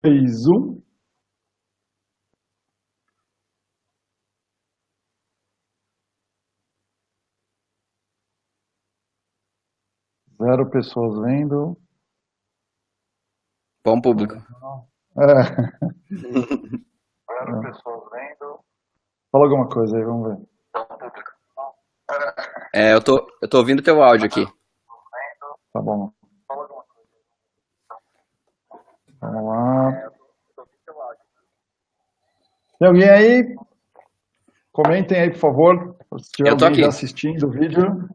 3, 1. Zero pessoas vendo. Bom público. É, zero pessoas vendo. Fala alguma coisa aí, vamos ver. Eu tô ouvindo teu áudio aqui. Tá bom. Vamos lá. Tem alguém aí? Comentem aí, por favor. Se tiver Eu tô alguém já aqui. assistindo o vídeo.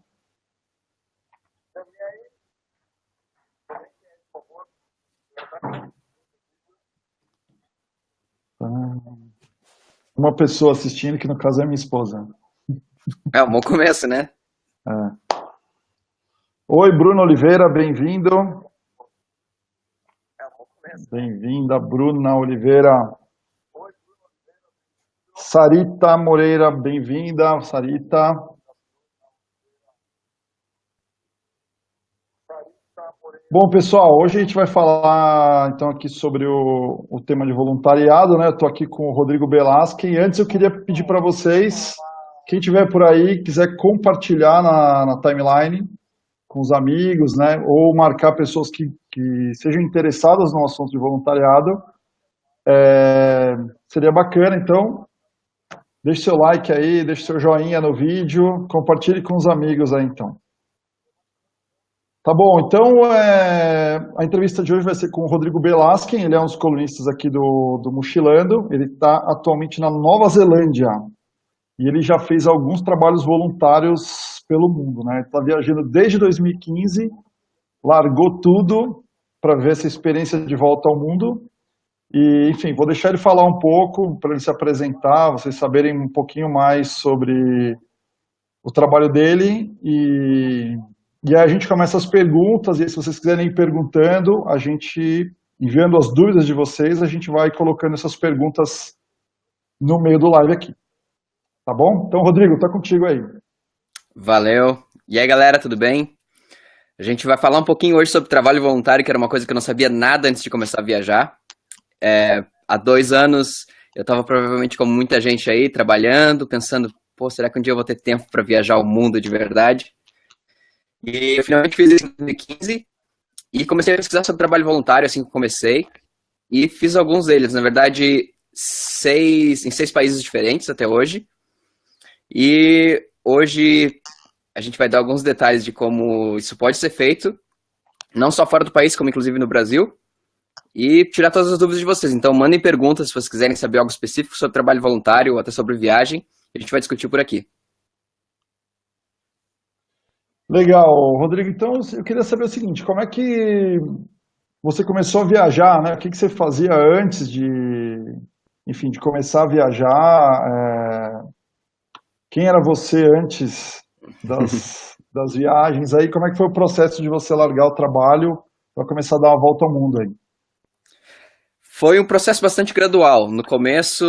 Uma pessoa assistindo, que no caso é minha esposa. É um bom começo, né? É. Oi, Bruno Oliveira, bem-vindo. Bem-vinda, Bruna Oliveira. Sarita Moreira, bem-vinda, Sarita. Bom, pessoal, hoje a gente vai falar então aqui sobre o tema de voluntariado, né? Eu estou aqui com o Rodrigo Belasque e antes eu queria pedir para vocês, quem tiver por aí, quiser compartilhar na timeline com os amigos, né? Ou marcar pessoas que sejam interessadas no assunto de voluntariado, seria bacana. Então, deixe seu like aí, deixe seu joinha no vídeo, compartilhe com os amigos aí então. Tá bom, então a entrevista de hoje vai ser com o Rodrigo Belasken, ele é um dos colunistas aqui do Mochilando, ele está atualmente na Nova Zelândia e ele já fez alguns trabalhos voluntários pelo mundo, né? Está viajando desde 2015, largou tudo para ver essa experiência de volta ao mundo e, enfim, vou deixar ele falar um pouco para ele se apresentar, vocês saberem um pouquinho mais sobre o trabalho dele e aí a gente começa as perguntas, e aí, se vocês quiserem ir perguntando, a gente, enviando as dúvidas de vocês, a gente vai colocando essas perguntas no meio do live aqui. Tá bom? Então, Rodrigo, tá contigo aí. Valeu. E aí, galera, tudo bem? A gente vai falar um pouquinho hoje sobre trabalho voluntário, que era uma coisa que eu não sabia nada antes de começar a viajar. Há 2 anos, eu estava provavelmente como muita gente aí, trabalhando, pensando, pô, será que um dia eu vou ter tempo para viajar o mundo de verdade? E eu finalmente fiz isso em 2015 e comecei a pesquisar sobre trabalho voluntário assim que eu comecei. E fiz alguns deles, na verdade, em 6 países diferentes até hoje. E hoje a gente vai dar alguns detalhes de como isso pode ser feito, não só fora do país, como inclusive no Brasil, e tirar todas as dúvidas de vocês. Então mandem perguntas se vocês quiserem saber algo específico sobre trabalho voluntário ou até sobre viagem, a gente vai discutir por aqui. Legal, Rodrigo. Então, eu queria saber o seguinte: como é que você começou a viajar, né? O que você fazia antes enfim, de começar a viajar? Quem era você antes das viagens aí? Como é que foi o processo de você largar o trabalho para começar a dar uma volta ao mundo aí? Foi um processo bastante gradual. No começo,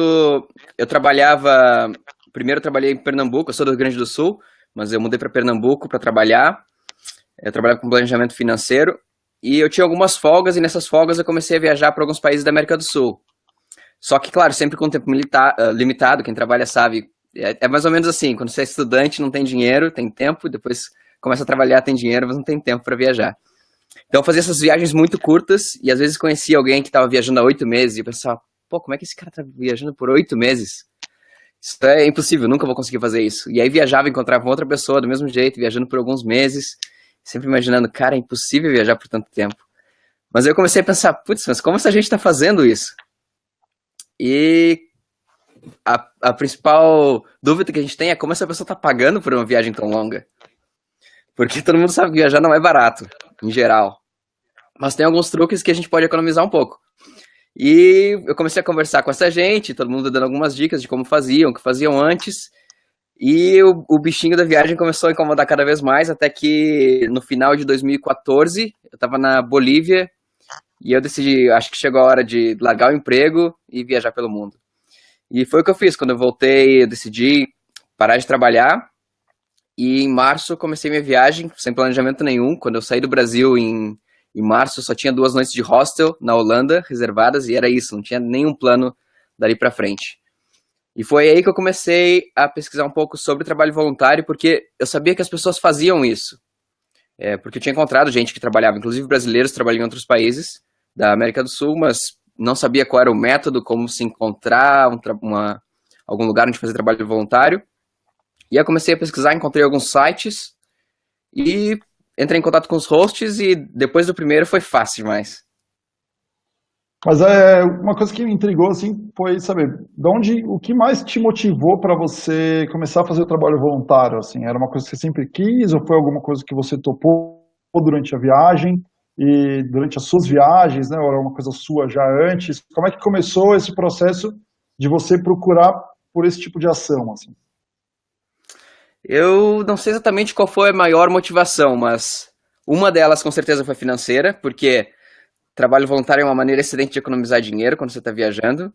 eu trabalhava. Primeiro, eu trabalhei em Pernambuco, eu sou do Rio Grande do Sul, mas eu mudei para Pernambuco para trabalhar. Eu trabalhava com planejamento financeiro e eu tinha algumas folgas, e nessas folgas eu comecei a viajar para alguns países da América do Sul. Só que, claro, sempre com tempo limitado, quem trabalha sabe. É mais ou menos assim: quando você é estudante, não tem dinheiro, tem tempo, depois começa a trabalhar, tem dinheiro, mas não tem tempo para viajar. Então eu fazia essas viagens muito curtas e às vezes conhecia alguém que estava viajando há 8 meses e eu pensava, pô, como é que esse cara tá viajando por 8 meses? Isso é impossível, nunca vou conseguir fazer isso. E aí viajava, encontrava outra pessoa do mesmo jeito, viajando por alguns meses, sempre imaginando, cara, é impossível viajar por tanto tempo. Mas aí eu comecei a pensar, putz, mas como essa gente tá fazendo isso? E a principal dúvida que a gente tem é como essa pessoa tá pagando por uma viagem tão longa. Porque todo mundo sabe que viajar não é barato, em geral. Mas tem alguns truques que a gente pode economizar um pouco. E eu comecei a conversar com essa gente, todo mundo dando algumas dicas de como faziam, o que faziam antes. E o bichinho da viagem começou a incomodar cada vez mais, até que no final de 2014, eu estava na Bolívia e eu decidi, acho que chegou a hora de largar o emprego e viajar pelo mundo. E foi o que eu fiz. Quando eu voltei, eu decidi parar de trabalhar. E em março comecei minha viagem, sem planejamento nenhum. Quando eu saí do Brasil Em março só tinha 2 noites de hostel na Holanda reservadas e era isso, não tinha nenhum plano dali para frente. E foi aí que eu comecei a pesquisar um pouco sobre trabalho voluntário, porque eu sabia que as pessoas faziam isso. Porque eu tinha encontrado gente que trabalhava, inclusive brasileiros trabalhando em outros países da América do Sul, mas não sabia qual era o método, como se encontrar algum lugar onde fazer trabalho voluntário. E aí eu comecei a pesquisar, encontrei alguns sites e entrei em contato com os hosts e depois do primeiro foi fácil demais. Mas uma coisa que me intrigou assim foi saber o que mais te motivou para você começar a fazer o trabalho voluntário, assim, era uma coisa que você sempre quis ou foi alguma coisa que você topou durante a viagem e durante as suas viagens, né, ou era uma coisa sua já antes? Como é que começou esse processo de você procurar por esse tipo de ação, assim? Eu não sei exatamente qual foi a maior motivação, mas uma delas com certeza foi financeira, porque trabalho voluntário é uma maneira excelente de economizar dinheiro quando você está viajando,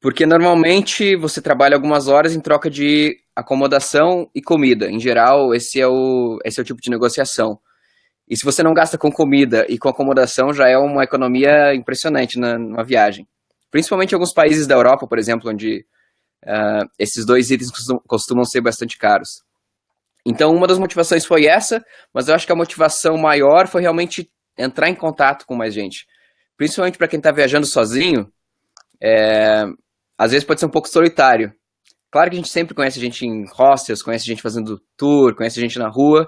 porque normalmente você trabalha algumas horas em troca de acomodação e comida. Em geral, esse é o tipo de negociação. E se você não gasta com comida e com acomodação, já é uma economia impressionante numa viagem. Principalmente em alguns países da Europa, por exemplo, onde esses dois itens costumam ser bastante caros. Então, uma das motivações foi essa, mas eu acho que a motivação maior foi realmente entrar em contato com mais gente. Principalmente para quem está viajando sozinho, às vezes pode ser um pouco solitário. Claro que a gente sempre conhece gente em hostels, conhece gente fazendo tour, conhece gente na rua,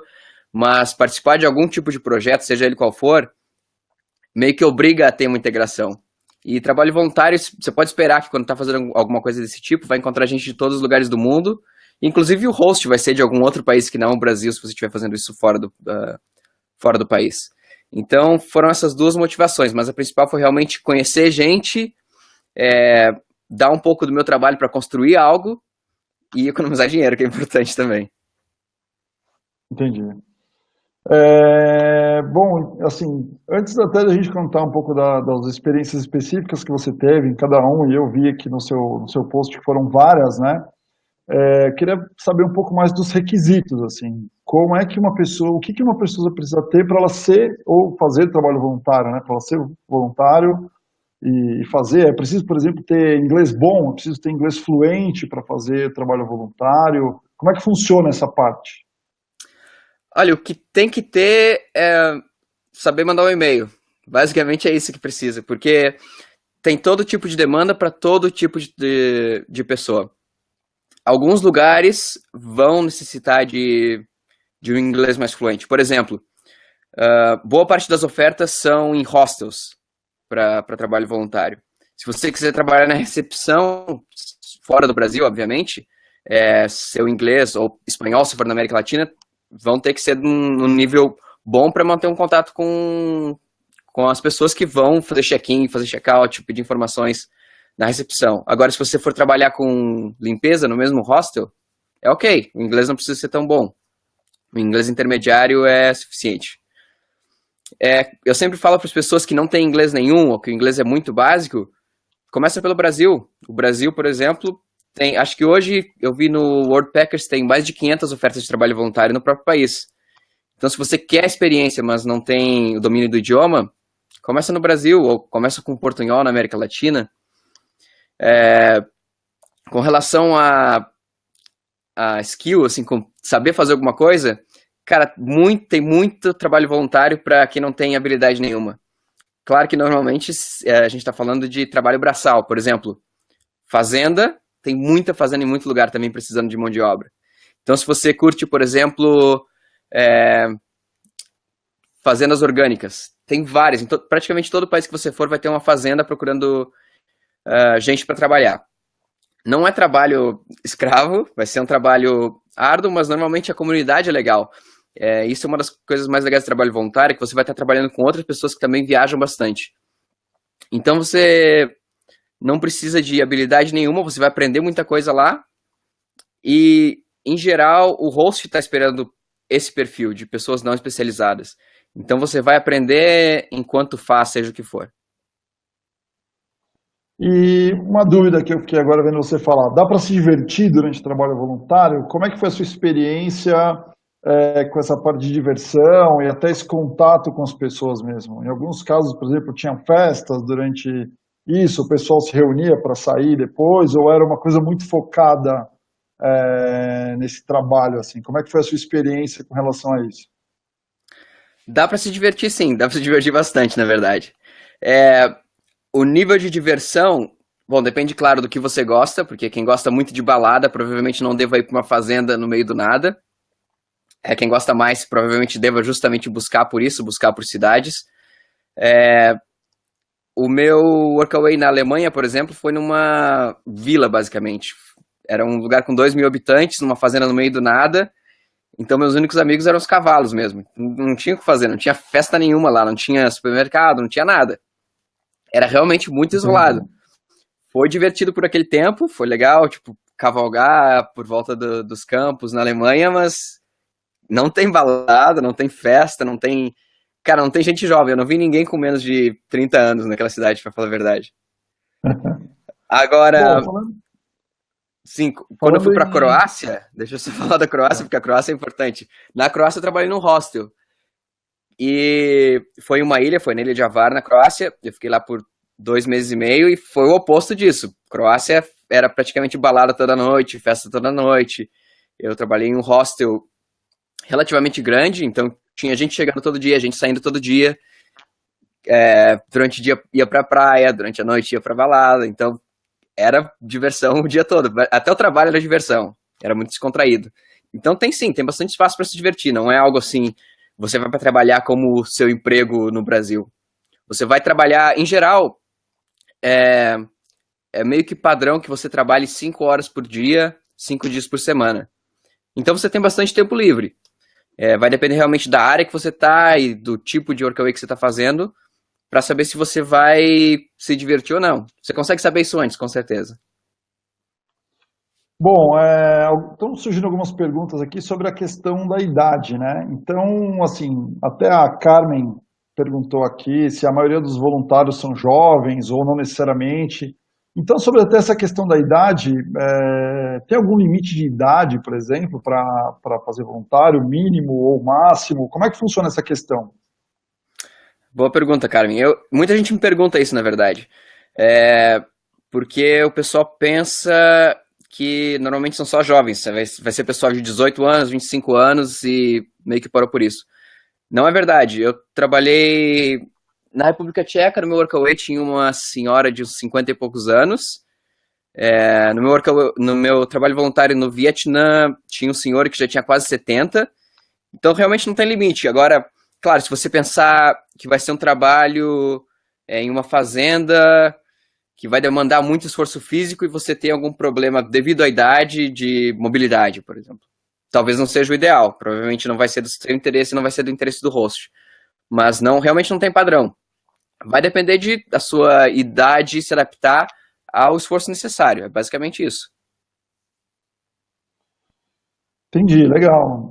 mas participar de algum tipo de projeto, seja ele qual for, meio que obriga a ter uma integração. E trabalho voluntário, você pode esperar que quando está fazendo alguma coisa desse tipo, vai encontrar gente de todos os lugares do mundo, inclusive o host vai ser de algum outro país que não o Brasil, se você estiver fazendo isso fora do país. Então, foram essas duas motivações, mas a principal foi realmente conhecer gente, dar um pouco do meu trabalho para construir algo e economizar dinheiro, que é importante também. Entendi. Bom, assim, antes até da gente contar um pouco das experiências específicas que você teve em cada um, e eu vi aqui no seu post que foram várias, né? Queria saber um pouco mais dos requisitos, assim, como é que uma pessoa, o que que uma pessoa precisa ter para ela ser ou fazer trabalho voluntário, né? Para ela ser voluntário e fazer, é preciso, por exemplo, ter inglês bom, é preciso ter inglês fluente para fazer trabalho voluntário. Como é que funciona essa parte? Olha, o que tem que ter é saber mandar um e-mail. Basicamente é isso que precisa, porque tem todo tipo de demanda para todo tipo de pessoa. Alguns lugares vão necessitar de um inglês mais fluente. Por exemplo, boa parte das ofertas são em hostels para trabalho voluntário. Se você quiser trabalhar na recepção, fora do Brasil, obviamente, seu inglês ou espanhol, se for na América Latina, vão ter que ser num nível bom para manter um contato com as pessoas que vão fazer check-in, fazer check-out, pedir informações na recepção. Agora, se você for trabalhar com limpeza no mesmo hostel, é ok, o inglês não precisa ser tão bom. O inglês intermediário é suficiente. Eu sempre falo para as pessoas que não têm inglês nenhum, ou que o inglês é muito básico, começa pelo Brasil. O Brasil, por exemplo, acho que hoje eu vi no Worldpackers tem mais de 500 ofertas de trabalho voluntário no próprio país. Então, se você quer experiência, mas não tem o domínio do idioma, começa no Brasil, ou começa com portunhol na América Latina. Com relação a skill, assim, com saber fazer alguma coisa, cara, tem muito trabalho voluntário para quem não tem habilidade nenhuma. Claro que normalmente a gente está falando de trabalho braçal, por exemplo. Fazenda, tem muita fazenda em muito lugar também precisando de mão de obra. Então, se você curte, por exemplo, fazendas orgânicas, tem várias. Então, praticamente todo país que você for vai ter uma fazenda procurando gente para trabalhar. Não é trabalho escravo, vai ser um trabalho árduo, mas normalmente a comunidade é legal. Isso é uma das coisas mais legais do trabalho voluntário, que você vai estar trabalhando com outras pessoas que também viajam bastante. Então você não precisa de habilidade nenhuma, você vai aprender muita coisa lá. E, em geral, o host está esperando esse perfil de pessoas não especializadas. Então você vai aprender enquanto faz, seja o que for. E uma dúvida que eu fiquei agora vendo você falar, dá para se divertir durante o trabalho voluntário? Como é que foi a sua experiência com essa parte de diversão e até esse contato com as pessoas mesmo? Em alguns casos, por exemplo, tinham festas durante isso, o pessoal se reunia para sair depois, ou era uma coisa muito focada nesse trabalho, assim? Como é que foi a sua experiência com relação a isso? Dá pra se divertir sim, dá pra se divertir bastante, na verdade. É, o nível de diversão, bom, depende, claro, do que você gosta, porque quem gosta muito de balada provavelmente não deva ir pra uma fazenda no meio do nada. Quem gosta mais provavelmente deva justamente buscar por isso, buscar por cidades. O meu workaway na Alemanha, por exemplo, foi numa vila, basicamente. Era um lugar com 2.000 habitantes, numa fazenda no meio do nada. Então, meus únicos amigos eram os cavalos mesmo. Não tinha o que fazer, não tinha festa nenhuma lá, não tinha supermercado, não tinha nada. Era realmente muito isolado. Entendi. Foi divertido por aquele tempo, foi legal, tipo, cavalgar por volta dos campos na Alemanha, mas não tem balada, não tem festa, não tem. Cara, não tem gente jovem. Eu não vi ninguém com menos de 30 anos naquela cidade, pra falar a verdade. Bom, Agora, falando, sim, quando eu falando fui pra em. Croácia, deixa eu só falar da Croácia, porque a Croácia é importante. Na Croácia eu trabalhei num hostel. E foi uma ilha, foi na ilha de Hvar, na Croácia. Eu fiquei lá por 2 meses e meio e foi o oposto disso. Croácia era praticamente balada toda noite, festa toda noite. Eu trabalhei em um hostel relativamente grande, então tinha gente chegando todo dia, gente saindo todo dia. Durante o dia ia pra praia, durante a noite ia pra balada, então era diversão o dia todo. Até o trabalho era diversão, era muito descontraído. Então tem sim, tem bastante espaço para se divertir, não é algo assim, você vai para trabalhar como seu emprego no Brasil. Você vai trabalhar, em geral, é, é meio que padrão que você trabalhe 5 horas por dia, 5 dias por semana. Então você tem bastante tempo livre. Vai depender realmente da área que você está e do tipo de workaway que você está fazendo, para saber se você vai se divertir ou não. Você consegue saber isso antes, com certeza. Bom, estão surgindo algumas perguntas aqui sobre a questão da idade, né? Então, assim, até a Carmen perguntou aqui se a maioria dos voluntários são jovens ou não necessariamente. Então, sobre até essa questão da idade, tem algum limite de idade, por exemplo, para fazer voluntário, mínimo ou máximo? Como é que funciona essa questão? Boa pergunta, Carmen. Muita gente me pergunta isso, na verdade. É, porque o pessoal pensa que normalmente são só jovens. Vai ser pessoal de 18 anos, 25 anos e meio que parou por isso. Não é verdade. Eu trabalhei na República Tcheca, no meu workaway tinha uma senhora de uns 50 e poucos anos. No meu trabalho voluntário no Vietnã, tinha um senhor que já tinha quase 70. Então, realmente não tem limite. Agora, claro, se você pensar que vai ser um trabalho em uma fazenda que vai demandar muito esforço físico e você tem algum problema devido à idade de mobilidade, por exemplo. Talvez não seja o ideal. Provavelmente não vai ser do seu interesse, não vai ser do interesse do host. Mas não, realmente não tem padrão. Vai depender da sua idade se adaptar ao esforço necessário. É basicamente isso. Entendi, legal.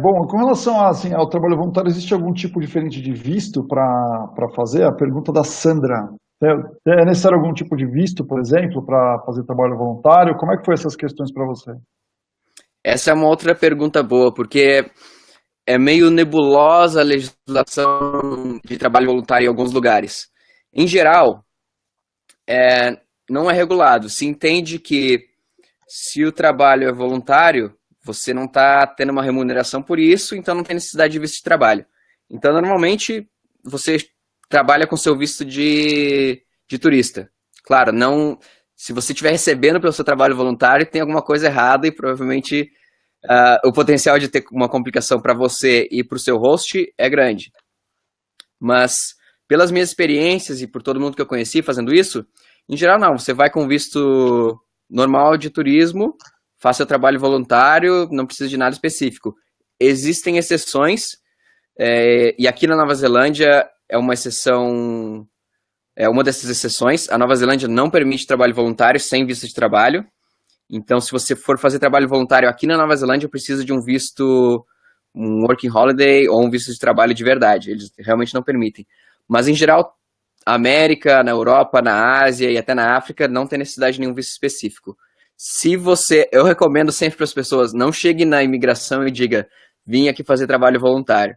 Bom, com relação assim, ao trabalho voluntário, existe algum tipo diferente de visto para fazer? A pergunta da Sandra. É necessário algum tipo de visto, por exemplo, para fazer trabalho voluntário? Como é que foi essas questões para você? Essa é uma outra pergunta boa, porque é meio nebulosa a legislação de trabalho voluntário em alguns lugares. Em geral, não é regulado. Se entende que se o trabalho é voluntário, você não está tendo uma remuneração por isso, então não tem necessidade de visto de trabalho. Então, normalmente, você trabalha com seu visto de turista. Claro, não. Se você estiver recebendo pelo seu trabalho voluntário, tem alguma coisa errada e provavelmente o potencial de ter uma complicação para você e para o seu host é grande. Mas, pelas minhas experiências e por todo mundo que eu conheci fazendo isso, em geral não. Você vai com visto normal de turismo, faz seu trabalho voluntário, não precisa de nada específico. Existem exceções, e aqui na Nova Zelândia é uma exceção, é uma dessas exceções. A Nova Zelândia não permite trabalho voluntário sem visto de trabalho. Então, se você for fazer trabalho voluntário aqui na Nova Zelândia, precisa de um visto, um working holiday ou um visto de trabalho de verdade. Eles realmente não permitem. Mas, em geral, na América, na Europa, na Ásia e até na África, não tem necessidade de nenhum visto específico. Eu recomendo sempre para as pessoas, não chegue na imigração e diga, vim aqui fazer trabalho voluntário.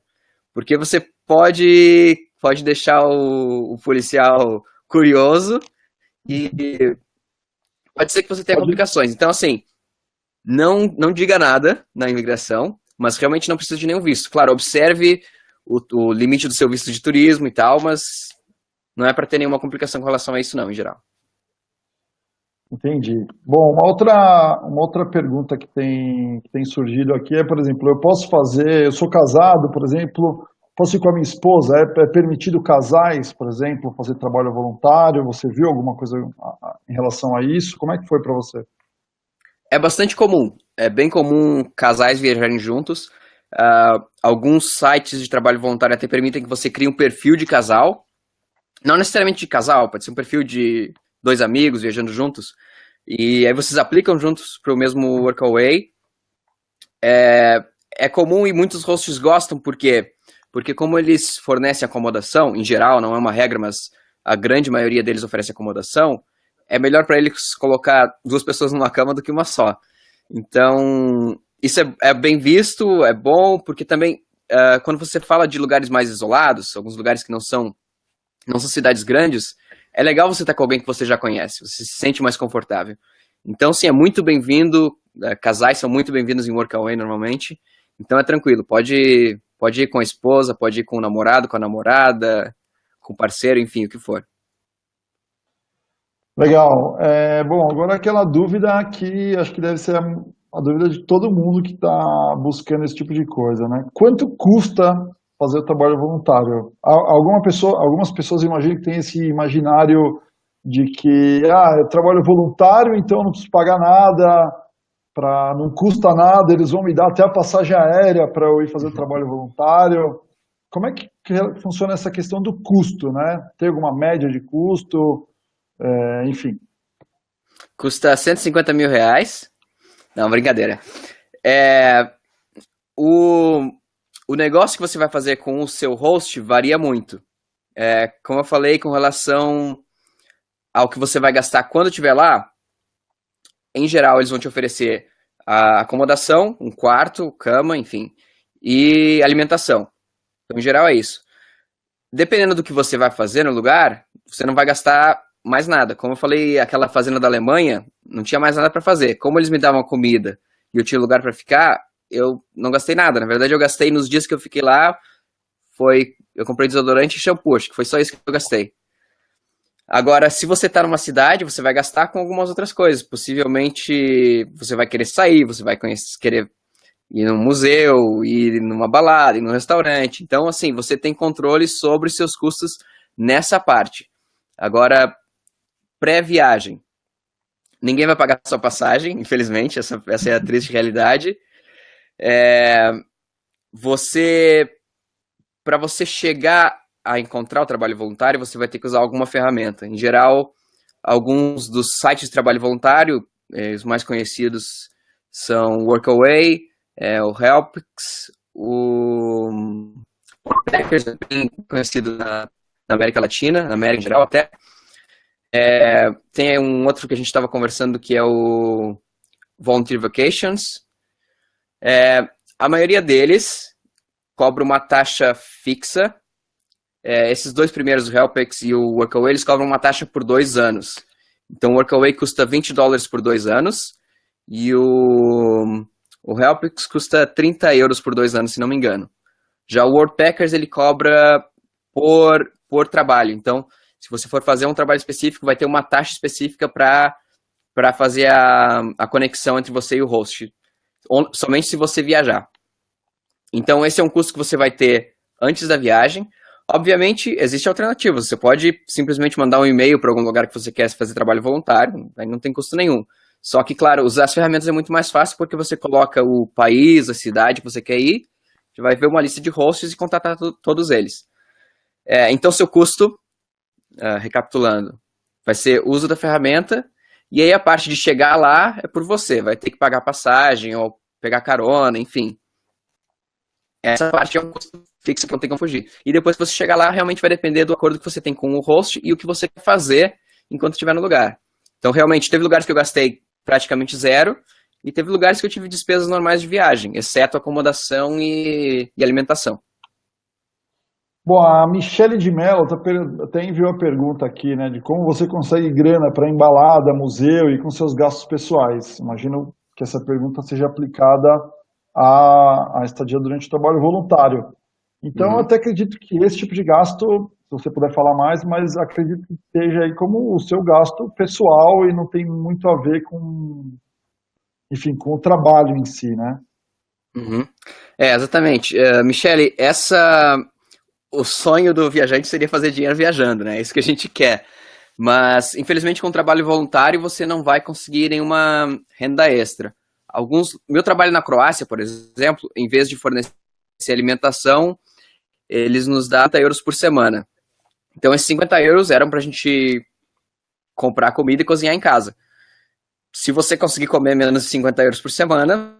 Porque você pode deixar o policial curioso e pode ser que você tenha Pode. complicações. Então, assim, não diga nada na imigração, mas realmente não precisa de nenhum visto. Claro, observe o limite do seu visto de turismo e tal, mas não é para ter nenhuma complicação com relação a isso, não, em geral. Entendi. Bom, uma outra pergunta que tem surgido aqui é, por exemplo, eu sou casado, por exemplo, posso ir com a minha esposa, é permitido casais, por exemplo, fazer trabalho voluntário? Você viu alguma coisa em relação a isso? Como é que foi para você? É bastante comum, é bem comum casais viajarem juntos. Alguns sites de trabalho voluntário até permitem que você crie um perfil de casal, não necessariamente de casal, pode ser um perfil de dois amigos viajando juntos, e aí vocês aplicam juntos para o mesmo Workaway. É comum e muitos hosts gostam, por quê? Porque como eles fornecem acomodação, em geral, não é uma regra, mas a grande maioria deles oferece acomodação, é melhor para eles colocar duas pessoas numa cama do que uma só. Então, isso é bem visto, é bom, porque também, quando você fala de lugares mais isolados, alguns lugares que não são cidades grandes, é legal você estar com alguém que você já conhece, você se sente mais confortável. Então, sim, é muito bem-vindo, casais são muito bem-vindos em Workaway normalmente, então é tranquilo, pode ir com a esposa, pode ir com o namorado, com a namorada, com o parceiro, enfim, o que for. Legal. Bom, agora aquela dúvida que acho que deve ser a dúvida de todo mundo que está buscando esse tipo de coisa, né? Quanto custa fazer o trabalho voluntário? Algumas pessoas imaginam que tem esse imaginário de que é trabalho voluntário, então eu não preciso pagar nada, não custa nada, eles vão me dar até a passagem aérea para eu ir fazer o trabalho voluntário. Como é que funciona essa questão do custo, né? Tem alguma média de custo? Enfim. Custa R$ 150 mil. Não, brincadeira. É, o, o negócio que você vai fazer com o seu host varia muito. Como eu falei, com relação ao que você vai gastar quando estiver lá, em geral eles vão te oferecer a acomodação, um quarto, cama, enfim, e alimentação. Então, em geral é isso. Dependendo do que você vai fazer no lugar, você não vai gastar mais nada. Como eu falei, aquela fazenda da Alemanha, não tinha mais nada para fazer. Como eles me davam comida e eu tinha lugar para ficar, eu não gastei nada. Na verdade, eu gastei nos dias que eu fiquei lá, eu comprei desodorante e shampoo, acho que foi só isso que eu gastei. Agora, se você está numa cidade, você vai gastar com algumas outras coisas. Possivelmente você vai querer sair, você vai querer ir num museu, ir numa balada, ir num restaurante. Então, assim, você tem controle sobre os seus custos nessa parte. Agora, pré-viagem. Ninguém vai pagar sua passagem, infelizmente, essa é a triste realidade. Para você chegar a encontrar o trabalho voluntário, você vai ter que usar alguma ferramenta. Em geral, alguns dos sites de trabalho voluntário, os mais conhecidos são o Workaway, o Helpix, o Packers, bem conhecido na América Latina, na América em geral até. Tem um outro que a gente estava conversando que é o Volunteer Vacations. A maioria deles cobra uma taxa fixa. Esses dois primeiros, o Helpix e o Workaway, eles cobram uma taxa por 2 anos. Então o Workaway custa $20 por 2 anos e o Helpix custa €30 por 2 anos, se não me engano. Já o Worldpackers, ele cobra por trabalho. Então, se você for fazer um trabalho específico, vai ter uma taxa específica para fazer a conexão entre você e o host. Somente se você viajar. Então, esse é um custo que você vai ter antes da viagem. Obviamente, existem alternativas. Você pode simplesmente mandar um e-mail para algum lugar que você quer fazer trabalho voluntário, aí não tem custo nenhum. Só que, claro, usar as ferramentas é muito mais fácil porque você coloca o país, a cidade que você quer ir, você vai ver uma lista de hosts e contatar todos eles. Então, seu custo, recapitulando, vai ser o uso da ferramenta, e aí a parte de chegar lá é por você, vai ter que pagar passagem ou pegar carona, enfim. Essa parte é um custo fixo que não tem como fugir. E depois que você chegar lá, realmente vai depender do acordo que você tem com o host e o que você quer fazer enquanto estiver no lugar. Então, realmente, teve lugares que eu gastei praticamente zero e teve lugares que eu tive despesas normais de viagem, exceto acomodação e alimentação. Bom, a Michele de Mello até enviou a pergunta aqui, né, de como você consegue grana para embalada, museu e com seus gastos pessoais. Imagino que essa pergunta seja aplicada à estadia durante o trabalho voluntário. Então, eu até acredito que esse tipo de gasto, se você puder falar mais, mas acredito que esteja aí como o seu gasto pessoal e não tem muito a ver com, enfim, com o trabalho em si, né? Uhum. Exatamente. Michele, o sonho do viajante seria fazer dinheiro viajando, né? É isso que a gente quer. Mas, infelizmente, com o trabalho voluntário, você não vai conseguir nenhuma renda extra. Meu trabalho na Croácia, por exemplo, em vez de fornecer alimentação, eles nos dão 50 euros por semana. Então, esses 50 euros eram para a gente comprar comida e cozinhar em casa. Se você conseguir comer menos de 50 euros por semana,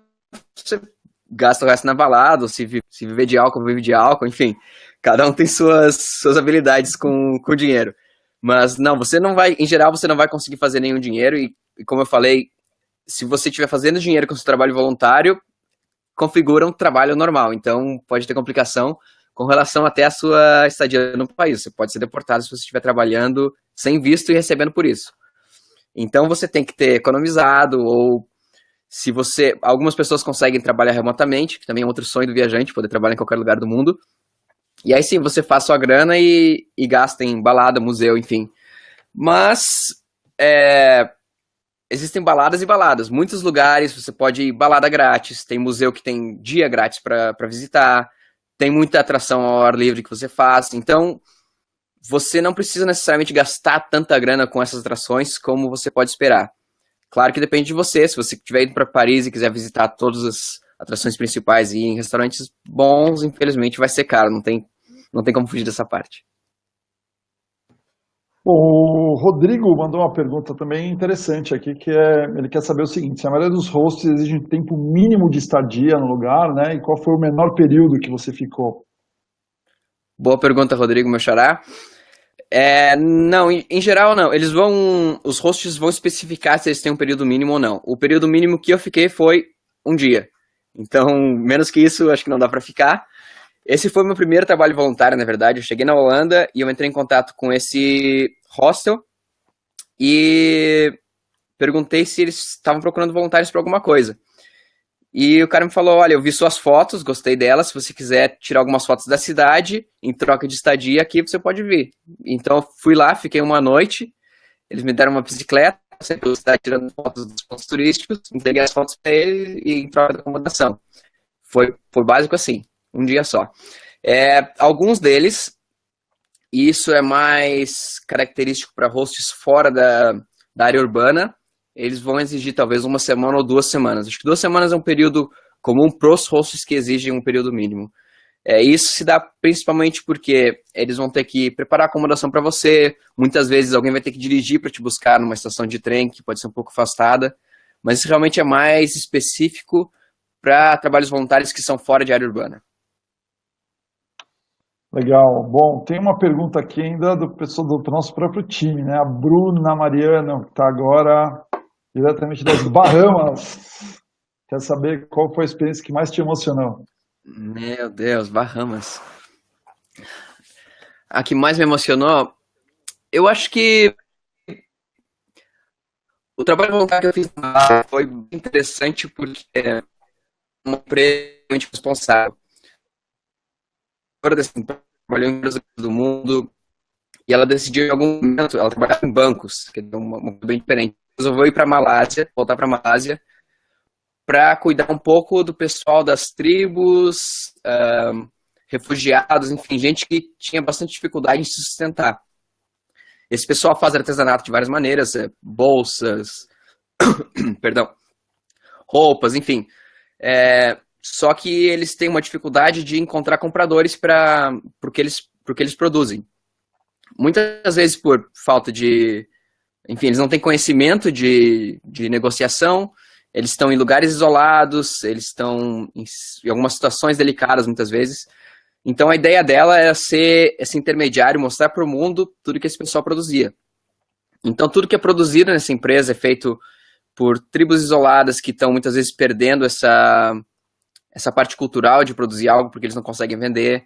você gasta o resto na balada, ou se viver de álcool, vive de álcool, enfim. Cada um tem suas habilidades com dinheiro. Mas não, em geral, você não vai conseguir fazer nenhum dinheiro e como eu falei, se você estiver fazendo dinheiro com seu trabalho voluntário, configura um trabalho normal. Então, pode ter complicação com relação até à sua estadia no país. Você pode ser deportado se você estiver trabalhando sem visto e recebendo por isso. Então, você tem que ter economizado ou algumas pessoas conseguem trabalhar remotamente, que também é outro sonho do viajante, poder trabalhar em qualquer lugar do mundo. E aí sim, você faz sua grana e gasta em balada, museu, enfim. Mas existem baladas e baladas. Muitos lugares você pode ir balada grátis, tem museu que tem dia grátis para visitar, tem muita atração ao ar livre que você faz. Então, você não precisa necessariamente gastar tanta grana com essas atrações como você pode esperar. Claro que depende de você. Se você estiver indo para Paris e quiser visitar todas as atrações principais e ir em restaurantes bons, infelizmente vai ser caro. Não tem como fugir dessa parte. O Rodrigo mandou uma pergunta também interessante aqui, ele quer saber o seguinte: se a maioria dos hosts exige um tempo mínimo de estadia no lugar, né? E qual foi o menor período que você ficou? Boa pergunta, Rodrigo, meu xará. Não, em geral não. Os hosts vão especificar se eles têm um período mínimo ou não. O período mínimo que eu fiquei foi um dia. Então, menos que isso, acho que não dá para ficar. Esse foi meu primeiro trabalho voluntário, na verdade. Eu cheguei na Holanda e eu entrei em contato com esse hostel e perguntei se eles estavam procurando voluntários para alguma coisa. E o cara me falou: olha, eu vi suas fotos, gostei delas, se você quiser tirar algumas fotos da cidade, em troca de estadia aqui, você pode vir. Então, eu fui lá, fiquei uma noite, eles me deram uma bicicleta, sempre eu estava tirando fotos dos pontos turísticos, entreguei as fotos para ele e em troca da acomodação. Foi básico assim, um dia só. Alguns deles, e isso é mais característico para hosts fora da área urbana, eles vão exigir talvez uma semana ou 2 semanas. Acho que 2 semanas é um período comum para os hosts que exigem um período mínimo. Isso se dá principalmente porque eles vão ter que preparar a acomodação para você. Muitas vezes alguém vai ter que dirigir para te buscar numa estação de trem, que pode ser um pouco afastada. Mas isso realmente é mais específico para trabalhos voluntários que são fora de área urbana. Legal. Bom, tem uma pergunta aqui ainda do pessoal do nosso próprio time, né? A Bruna Mariana, que está agora diretamente das Bahamas. Quer saber qual foi a experiência que mais te emocionou? Meu Deus, Bahamas. A que mais me emocionou, eu acho que o trabalho voluntário que eu fiz lá foi interessante porque é uma empresa responsável. Trabalhou em empresas do mundo e ela decidiu em algum momento, ela trabalhava em bancos, que é uma coisa bem diferente. Resolveu ir para Malásia, voltar para Malásia, para cuidar um pouco do pessoal das tribos, refugiados, enfim, gente que tinha bastante dificuldade em se sustentar. Esse pessoal faz artesanato de várias maneiras, bolsas, perdão, roupas, enfim. Só que eles têm uma dificuldade de encontrar compradores para o que eles produzem. Muitas vezes por falta de... Enfim, eles não têm conhecimento de negociação, eles estão em lugares isolados, eles estão em algumas situações delicadas muitas vezes. Então a ideia dela era ser esse intermediário, mostrar para o mundo tudo que esse pessoal produzia. Então tudo que é produzido nessa empresa é feito por tribos isoladas que estão muitas vezes perdendo essa parte cultural de produzir algo porque eles não conseguem vender.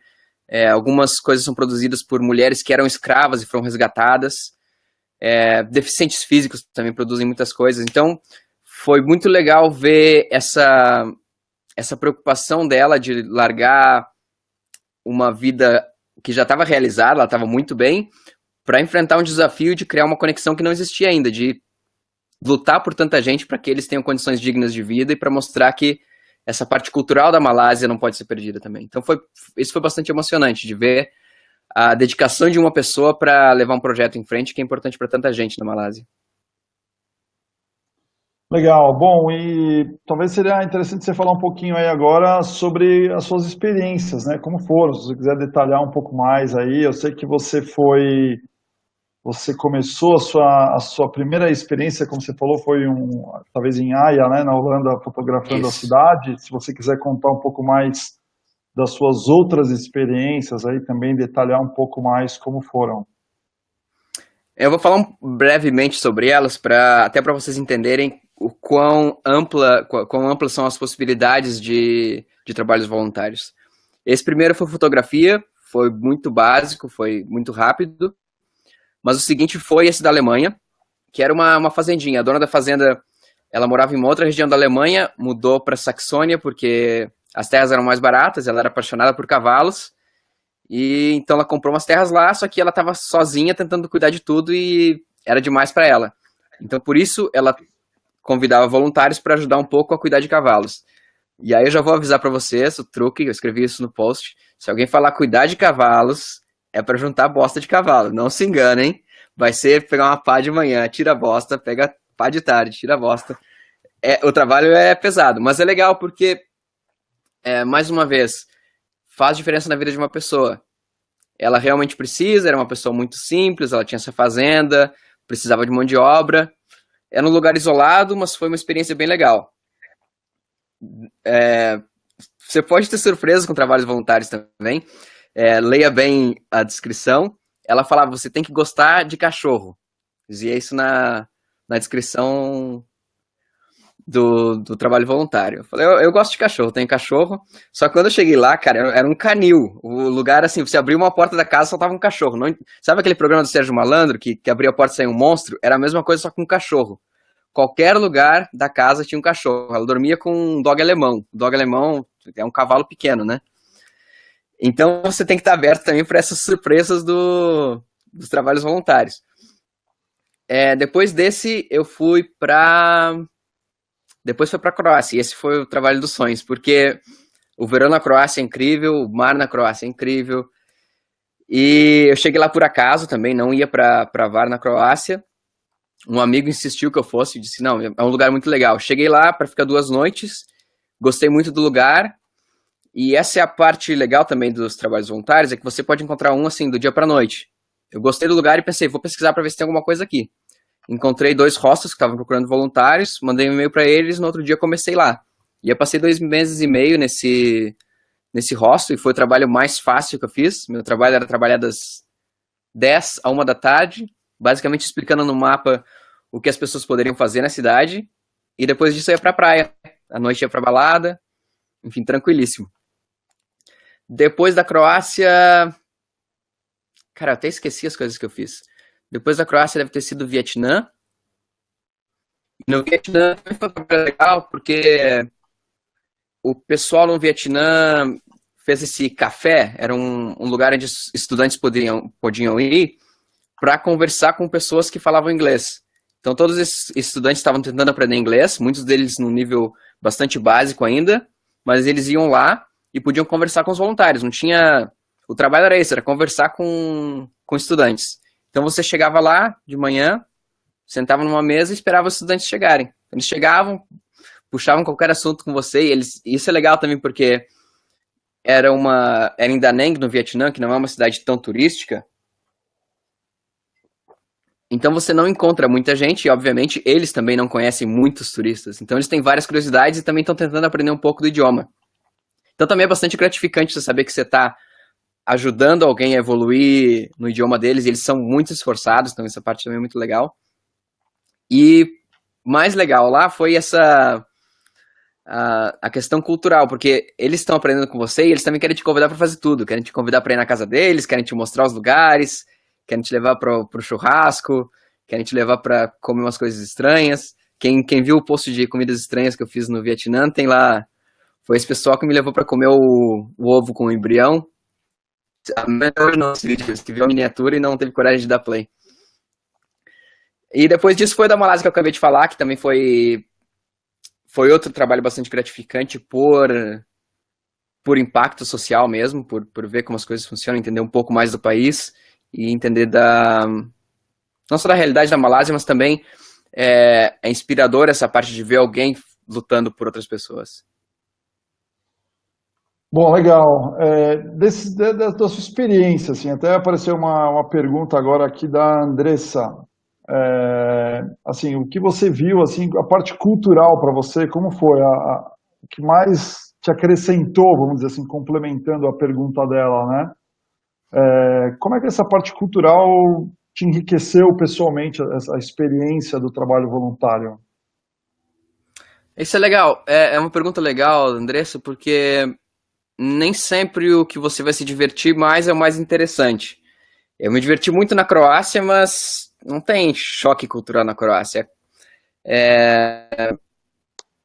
Algumas coisas são produzidas por mulheres que eram escravas e foram resgatadas. Deficientes físicos também produzem muitas coisas. Então, foi muito legal ver essa preocupação dela de largar uma vida que já estava realizada, ela estava muito bem, para enfrentar um desafio de criar uma conexão que não existia ainda, de lutar por tanta gente para que eles tenham condições dignas de vida e para mostrar que essa parte cultural da Malásia não pode ser perdida também. Então, isso foi bastante emocionante, de ver a dedicação de uma pessoa para levar um projeto em frente que é importante para tanta gente na Malásia. Legal. Bom, e talvez seria interessante você falar um pouquinho aí agora sobre as suas experiências, né? Como foram, se você quiser detalhar um pouco mais aí. Eu sei que você começou a sua primeira experiência, como você falou, foi talvez em Haia, né, na Holanda, fotografando a cidade. Se você quiser contar um pouco mais das suas outras experiências aí, também detalhar um pouco mais como foram. Eu vou falar brevemente sobre elas, até para vocês entenderem o quão amplas são as possibilidades de trabalhos voluntários. Esse primeiro foi fotografia, foi muito básico, foi muito rápido, mas o seguinte foi esse da Alemanha, que era uma fazendinha. A dona da fazenda, ela morava em uma outra região da Alemanha, mudou para Saxônia porque as terras eram mais baratas, ela era apaixonada por cavalos, e então ela comprou umas terras lá, só que ela estava sozinha tentando cuidar de tudo e era demais para ela. Então por isso ela convidava voluntários para ajudar um pouco a cuidar de cavalos. E aí eu já vou avisar para vocês o truque, eu escrevi isso no post, se alguém falar cuidar de cavalos, é para juntar bosta de cavalo, não se enganem, vai ser pegar uma pá de manhã, tira a bosta, pega pá de tarde, tira a bosta. O trabalho é pesado, mas é legal porque, mais uma vez, faz diferença na vida de uma pessoa. Ela realmente precisa, era uma pessoa muito simples, ela tinha essa fazenda, precisava de mão de obra, era um lugar isolado, mas foi uma experiência bem legal. Você pode ter surpresas com trabalhos voluntários também. Leia bem a descrição. Ela falava, você tem que gostar de cachorro. Dizia isso na descrição do trabalho voluntário. Eu falei, eu gosto de cachorro, tenho cachorro. Só que quando eu cheguei lá, cara, era um canil. O lugar, assim, você abriu uma porta da casa, só tava um cachorro. Não, sabe aquele programa do Sérgio Malandro, que abria a porta e saía um monstro? Era a mesma coisa, só com um cachorro. Qualquer lugar da casa tinha um cachorro. Ela dormia com um dog alemão. O dog alemão é um cavalo pequeno, né? Então você tem que estar aberto também para essas surpresas dos trabalhos voluntários. Depois desse, eu fui para... Depois foi para a Croácia, e esse foi o trabalho dos sonhos, porque o verão na Croácia é incrível, o mar na Croácia é incrível, e eu cheguei lá por acaso também, não ia para VAR na Croácia. Um amigo insistiu que eu fosse, e disse, não, é um lugar muito legal. Cheguei lá para ficar 2 noites, gostei muito do lugar, e essa é a parte legal também dos trabalhos voluntários, é que você pode encontrar um assim, do dia para noite. Eu gostei do lugar e pensei, vou pesquisar para ver se tem alguma coisa aqui. Encontrei 2 hostels que estavam procurando voluntários, mandei um e-mail para eles, no outro dia comecei lá. E eu passei 2 meses e meio nesse hostel, e foi o trabalho mais fácil que eu fiz. Meu trabalho era trabalhar das 10 a 1 da tarde, basicamente explicando no mapa o que as pessoas poderiam fazer na cidade, e depois disso eu ia pra praia. À noite ia pra balada, enfim, tranquilíssimo. Depois da Croácia... Cara, eu até esqueci as coisas que eu fiz. Depois da Croácia deve ter sido o Vietnã. No Vietnã foi legal, porque o pessoal no Vietnã fez esse café, era um lugar onde estudantes podiam ir para conversar com pessoas que falavam inglês. Então todos esses estudantes estavam tentando aprender inglês, muitos deles num nível bastante básico ainda, mas eles iam lá e podiam conversar com os voluntários. Não tinha... O trabalho era esse, era conversar com estudantes. Então você chegava lá de manhã, sentava numa mesa e esperava os estudantes chegarem. Eles chegavam, puxavam qualquer assunto com você, e isso é legal também porque era em Da Nang, no Vietnã, que não é uma cidade tão turística. Então você não encontra muita gente, e obviamente eles também não conhecem muitos turistas. Então eles têm várias curiosidades e também estão tentando aprender um pouco do idioma. Então também é bastante gratificante você saber que você está ajudando alguém a evoluir no idioma deles, e eles são muito esforçados, então essa parte também é muito legal. E mais legal lá foi a questão cultural, porque eles estão aprendendo com você e eles também querem te convidar para fazer tudo. Querem te convidar para ir na casa deles, querem te mostrar os lugares, querem te levar para o churrasco, querem te levar para comer umas coisas estranhas. Quem viu o post de comidas estranhas que eu fiz no Vietnã, tem lá. Foi esse pessoal que me levou para comer o ovo com o embrião. Não, esse vídeo, que viu a miniatura e não teve coragem de dar play. E depois disso foi da Malásia que eu acabei de falar, que também foi outro trabalho bastante gratificante por impacto social mesmo, por ver como as coisas funcionam, entender um pouco mais do país e entender não só da realidade da Malásia, mas também é inspirador essa parte de ver alguém lutando por outras pessoas. Bom, legal. Da sua experiência, assim, até apareceu uma pergunta agora aqui da Andressa. Assim, o que você viu, assim, a parte cultural para você, como foi? O que mais te acrescentou, vamos dizer assim, complementando a pergunta dela, né? Como é que essa parte cultural te enriqueceu pessoalmente, a experiência do trabalho voluntário? Isso é legal. É uma pergunta legal, Andressa, porque nem sempre o que você vai se divertir mais é o mais interessante. Eu me diverti muito na Croácia, mas não tem choque cultural na Croácia.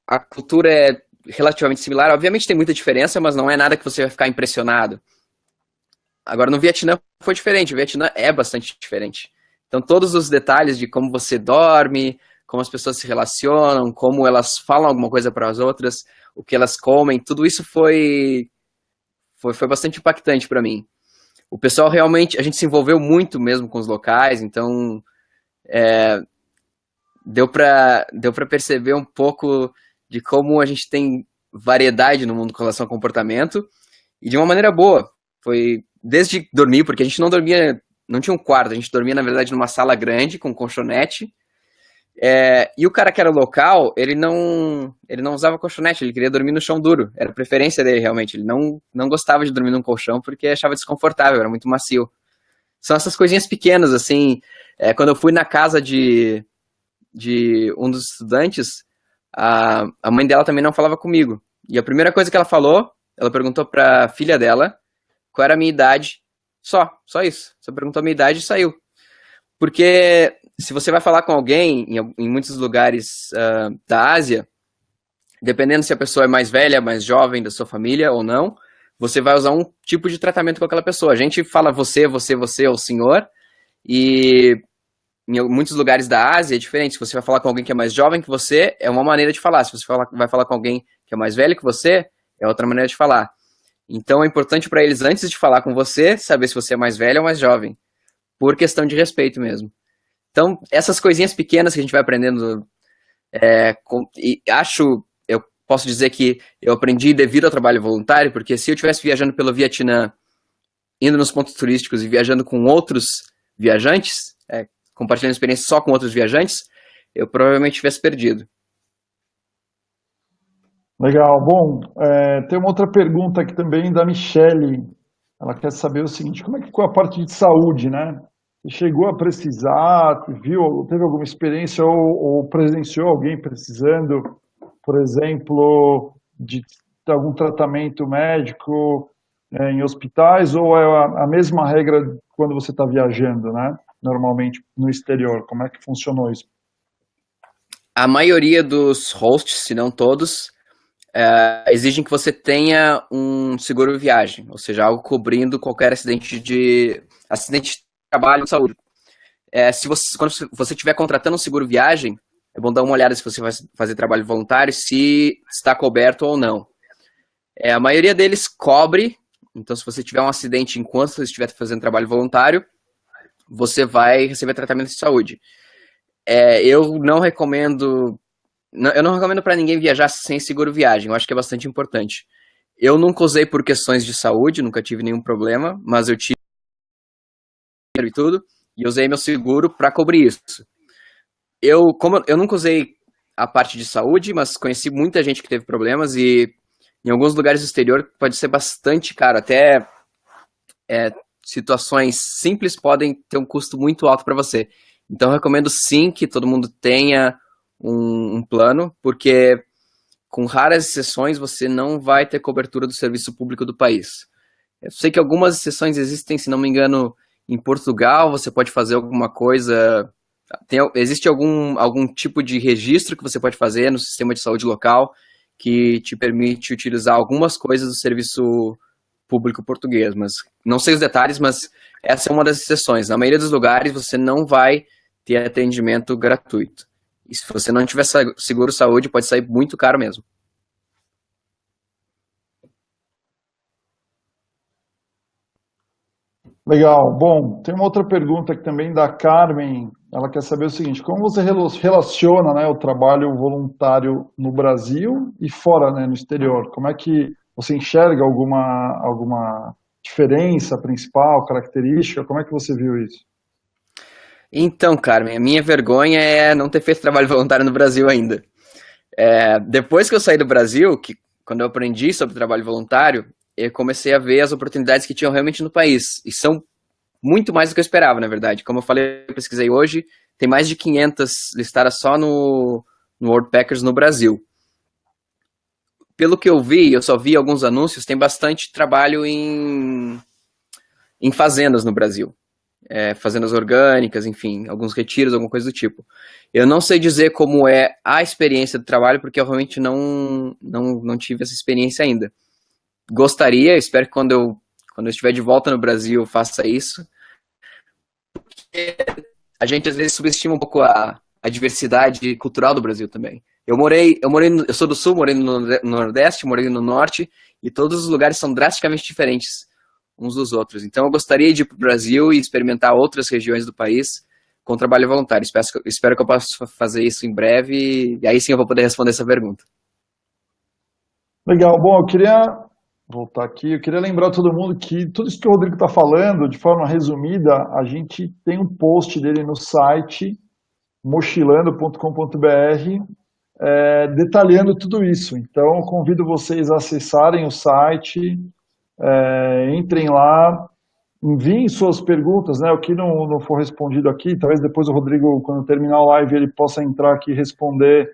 A cultura é relativamente similar. Obviamente tem muita diferença, mas não é nada que você vai ficar impressionado. Agora, no Vietnã foi diferente. O Vietnã é bastante diferente. Então, todos os detalhes de como você dorme, como as pessoas se relacionam, como elas falam alguma coisa para as outras, o que elas comem, tudo isso foi bastante impactante para mim. O pessoal realmente, a gente se envolveu muito mesmo com os locais, então deu para perceber um pouco de como a gente tem variedade no mundo com relação ao comportamento e de uma maneira boa. Foi desde dormir, porque a gente não dormia, não tinha um quarto, a gente dormia na verdade numa sala grande com colchonete. E o cara que era local, ele não usava colchonete, ele queria dormir no chão duro, era a preferência dele realmente, ele não gostava de dormir num colchão porque achava desconfortável, era muito macio. São essas coisinhas pequenas, assim, quando eu fui na casa de um dos estudantes, a mãe dela também não falava comigo, e a primeira coisa que ela falou, ela perguntou pra filha dela qual era a minha idade, só isso, só perguntou a minha idade e saiu. Porque se você vai falar com alguém em muitos lugares da Ásia, dependendo se a pessoa é mais velha, mais jovem da sua família ou não, você vai usar um tipo de tratamento com aquela pessoa. A gente fala você ou senhor, e em muitos lugares da Ásia é diferente. Se você vai falar com alguém que é mais jovem que você, é uma maneira de falar. Se você vai falar com alguém que é mais velho que você, é outra maneira de falar. Então é importante para eles, antes de falar com você, saber se você é mais velho ou mais jovem, por questão de respeito mesmo. Então, essas coisinhas pequenas que a gente vai aprendendo, eu posso dizer que eu aprendi devido ao trabalho voluntário, porque se eu estivesse viajando pelo Vietnã, indo nos pontos turísticos e viajando com outros viajantes, compartilhando experiência só com outros viajantes, eu provavelmente tivesse perdido. Legal. Bom, tem uma outra pergunta aqui também da Michele. Ela quer saber o seguinte, como é que ficou a parte de saúde, né? Você chegou a precisar, teve alguma experiência ou presenciou alguém precisando, por exemplo, de algum tratamento médico em hospitais, ou é a mesma regra quando você está viajando, né? Normalmente no exterior, como é que funcionou isso? A maioria dos hosts, se não todos, exigem que você tenha um seguro viagem, ou seja, algo cobrindo qualquer acidente de trabalho de saúde. Quando você estiver contratando um seguro viagem, é bom dar uma olhada se você vai fazer trabalho voluntário, se está coberto ou não. A maioria deles cobre, então se você tiver um acidente enquanto você estiver fazendo trabalho voluntário, você vai receber tratamento de saúde. Eu não recomendo para ninguém viajar sem seguro viagem, eu acho que é bastante importante. Eu nunca usei por questões de saúde, nunca tive nenhum problema, mas eu tive e tudo, e usei meu seguro para cobrir isso. Como eu nunca usei a parte de saúde, mas conheci muita gente que teve problemas e em alguns lugares do exterior pode ser bastante caro, até situações simples podem ter um custo muito alto para você. Então eu recomendo sim que todo mundo tenha um plano, porque com raras exceções você não vai ter cobertura do serviço público do país. Eu sei que algumas exceções existem, se não me engano, em Portugal você pode fazer alguma coisa. Existe algum tipo de registro que você pode fazer no sistema de saúde local que te permite utilizar algumas coisas do serviço público português, mas não sei os detalhes, mas essa é uma das exceções. Na maioria dos lugares você não vai ter atendimento gratuito. E se você não tiver seguro-saúde, pode sair muito caro mesmo. Legal. Bom, tem uma outra pergunta que também da Carmen. Ela quer saber o seguinte: como você relaciona, né, o trabalho voluntário no Brasil e fora, né, no exterior? Como é que você enxerga alguma diferença principal, característica? Como é que você viu isso? Então, Carmen, a minha vergonha é não ter feito trabalho voluntário no Brasil ainda. Depois que eu saí do Brasil, quando eu aprendi sobre trabalho voluntário, eu comecei a ver as oportunidades que tinham realmente no país. E são muito mais do que eu esperava, na verdade. Como eu falei, eu pesquisei hoje, tem mais de 500 listadas só no Worldpackers no Brasil. Pelo que eu vi, eu só vi alguns anúncios, tem bastante trabalho em fazendas no Brasil. Fazendas orgânicas, enfim, alguns retiros, alguma coisa do tipo. Eu não sei dizer como é a experiência do trabalho, porque eu realmente não tive essa experiência ainda. Gostaria, espero que quando eu estiver de volta no Brasil eu faça isso. A gente às vezes subestima um pouco a diversidade cultural do Brasil também. Eu sou do Sul, morei no Nordeste, morei no Norte, e todos os lugares são drasticamente diferentes uns dos outros. Então eu gostaria de ir para o Brasil e experimentar outras regiões do país com trabalho voluntário. Espero que eu possa fazer isso em breve, e aí sim eu vou poder responder essa pergunta. Legal. Bom, eu queria voltar aqui. Eu queria lembrar todo mundo que tudo isso que o Rodrigo está falando, de forma resumida, a gente tem um post dele no site mochilando.com.br detalhando tudo isso. Então, eu convido vocês a acessarem o site, entrem lá, enviem suas perguntas, né? O que não for respondido aqui, talvez depois o Rodrigo, quando terminar a live, ele possa entrar aqui e responder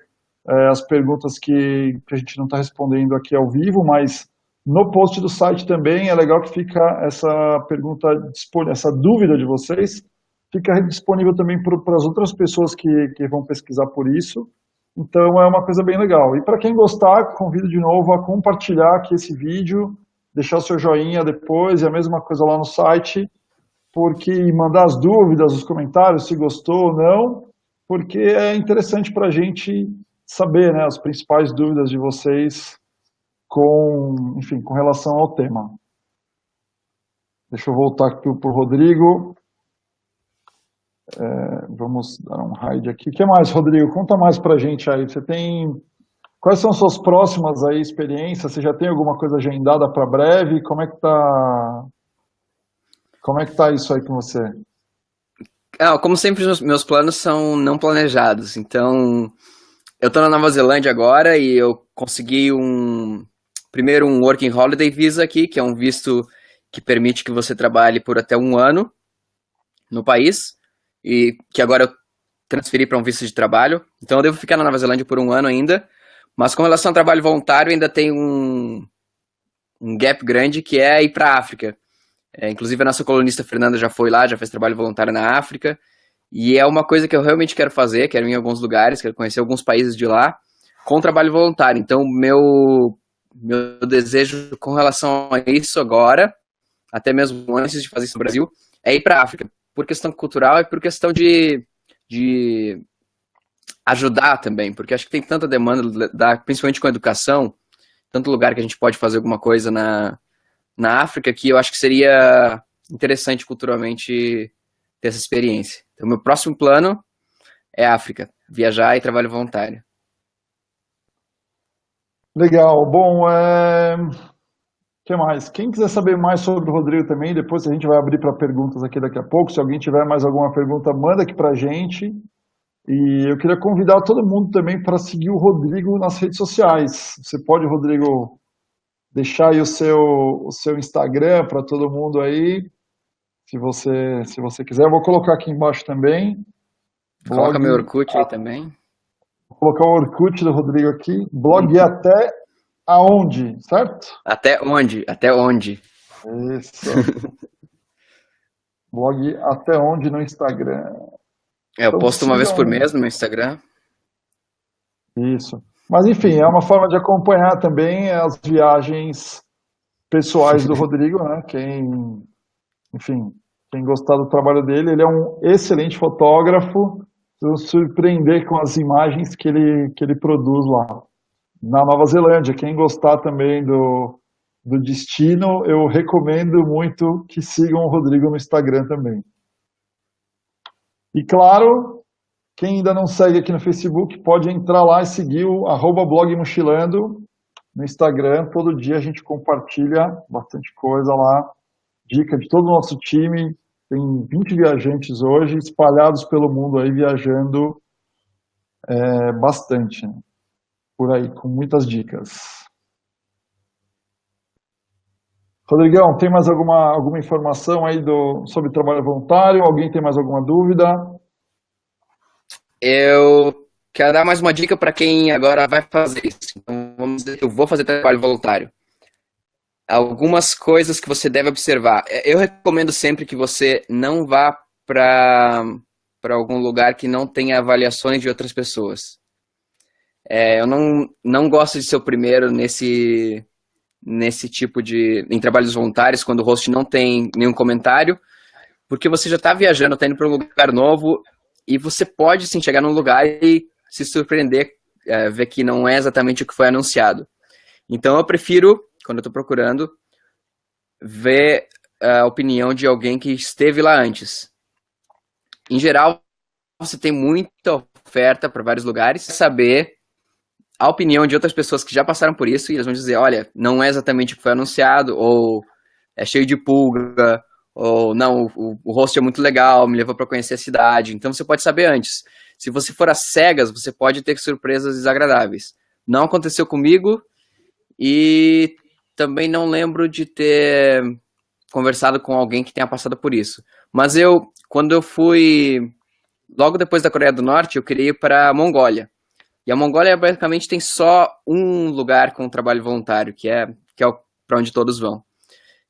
as perguntas que a gente não está respondendo aqui ao vivo, mas no post do site também é legal que fica essa pergunta, essa dúvida de vocês, fica disponível também para as outras pessoas que vão pesquisar por isso. Então é uma coisa bem legal. E para quem gostar, convido de novo a compartilhar aqui esse vídeo, deixar o seu joinha depois, e a mesma coisa lá no site, porque mandar as dúvidas, os comentários, se gostou ou não, porque é interessante para a gente saber, né, as principais dúvidas de vocês enfim, com relação ao tema. Deixa eu voltar aqui para o Rodrigo. Vamos dar um hide aqui. O que mais, Rodrigo? Conta mais para a gente aí. Quais são suas próximas aí experiências? Você já tem alguma coisa agendada para breve? Como é que tá isso aí com você? Como sempre, os meus planos são não planejados. Então, eu estou na Nova Zelândia agora e eu consegui primeiro um Working Holiday Visa aqui, que é um visto que permite que você trabalhe por até 1 ano no país, e que agora eu transferi para um visto de trabalho. Então eu devo ficar na Nova Zelândia por 1 ano ainda, mas com relação ao trabalho voluntário ainda tem um gap grande, que é ir para a África. Inclusive a nossa colunista Fernanda já foi lá, já fez trabalho voluntário na África, e é uma coisa que eu realmente quero fazer, quero ir em alguns lugares, quero conhecer alguns países de lá, com trabalho voluntário. Então meu desejo com relação a isso agora, até mesmo antes de fazer isso no Brasil, é ir para a África, por questão cultural e por questão de ajudar também, porque acho que tem tanta demanda, principalmente com a educação, tanto lugar que a gente pode fazer alguma coisa na África, que eu acho que seria interessante culturalmente ter essa experiência. Então, meu próximo plano é África, viajar e trabalho voluntário. Legal. Bom, que mais? Quem quiser saber mais sobre o Rodrigo também, depois a gente vai abrir para perguntas aqui daqui a pouco. Se alguém tiver mais alguma pergunta, manda aqui para a gente. E eu queria convidar todo mundo também para seguir o Rodrigo nas redes sociais. Você pode, Rodrigo, deixar aí o seu Instagram para todo mundo aí, se você quiser. Eu vou colocar aqui embaixo também. Coloca meu Orkut aí também. Vou colocar o Orkut do Rodrigo aqui. Blog até aonde, certo? Até onde? Até onde? Isso. Blog até onde no Instagram. Eu Então posto uma vez por sigam mês no meu Instagram. isso. Mas enfim, é uma forma de acompanhar também as viagens pessoais do Rodrigo, né? Enfim, quem gostar do trabalho dele, ele é um excelente fotógrafo. Vocês vão se surpreender com as imagens que ele produz lá. Na Nova Zelândia, quem gostar também do destino, eu recomendo muito que sigam o Rodrigo no Instagram também. E claro, quem ainda não segue aqui no Facebook, pode entrar lá e seguir o @blog Mochilando no Instagram. Todo dia a gente compartilha bastante coisa lá, dica de todo o nosso time. Tem 20 viajantes hoje, espalhados pelo mundo aí, viajando bastante, né? Por aí, com muitas dicas. Rodrigão, tem mais alguma informação aí sobre trabalho voluntário? Alguém tem mais alguma dúvida? Eu quero dar mais uma dica para quem agora vai fazer isso. Então, vamos dizer que eu vou fazer trabalho voluntário. Algumas coisas que você deve observar. Eu recomendo sempre que você não vá para algum lugar que não tenha avaliações de outras pessoas. Eu não gosto de ser o primeiro nesse tipo em trabalhos voluntários, quando o host não tem nenhum comentário, porque você já está viajando, está indo para um lugar novo, e você pode sim chegar num lugar e se surpreender, ver que não é exatamente o que foi anunciado. Então eu prefiro, quando eu estou procurando, ver a opinião de alguém que esteve lá antes. Em geral, você tem muita oferta para vários lugares, saber a opinião de outras pessoas que já passaram por isso, e eles vão dizer, olha, não é exatamente o que foi anunciado, ou é cheio de pulga, ou não, o host é muito legal, me levou para conhecer a cidade. Então você pode saber antes. Se você for às cegas, você pode ter surpresas desagradáveis. Não aconteceu comigo, e também não lembro de ter conversado com alguém que tenha passado por isso. Mas quando eu fui, logo depois da Coreia do Norte, eu queria ir para a Mongólia. E a Mongólia basicamente tem só um lugar com trabalho voluntário, que é para onde todos vão.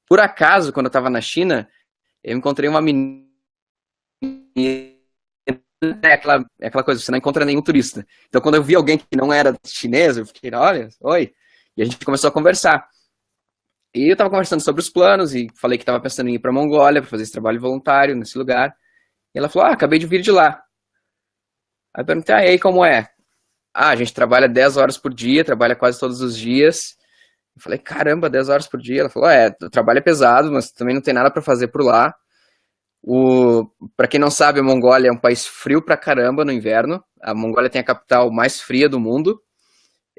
Por acaso, quando eu estava na China, eu encontrei uma menina. É aquela coisa, você não encontra nenhum turista. Então, quando eu vi alguém que não era chinês, eu fiquei, olha, oi. E a gente começou a conversar. E eu estava conversando sobre os planos e falei que estava pensando em ir para a Mongólia para fazer esse trabalho voluntário nesse lugar. E ela falou, acabei de vir de lá. Aí eu perguntei, e aí como é? A gente trabalha 10 horas por dia, trabalha quase todos os dias. Eu falei, caramba, 10 horas por dia. Ela falou, o trabalho é pesado, mas também não tem nada para fazer por lá. Para quem não sabe, a Mongólia é um país frio pra caramba no inverno. A Mongólia tem a capital mais fria do mundo.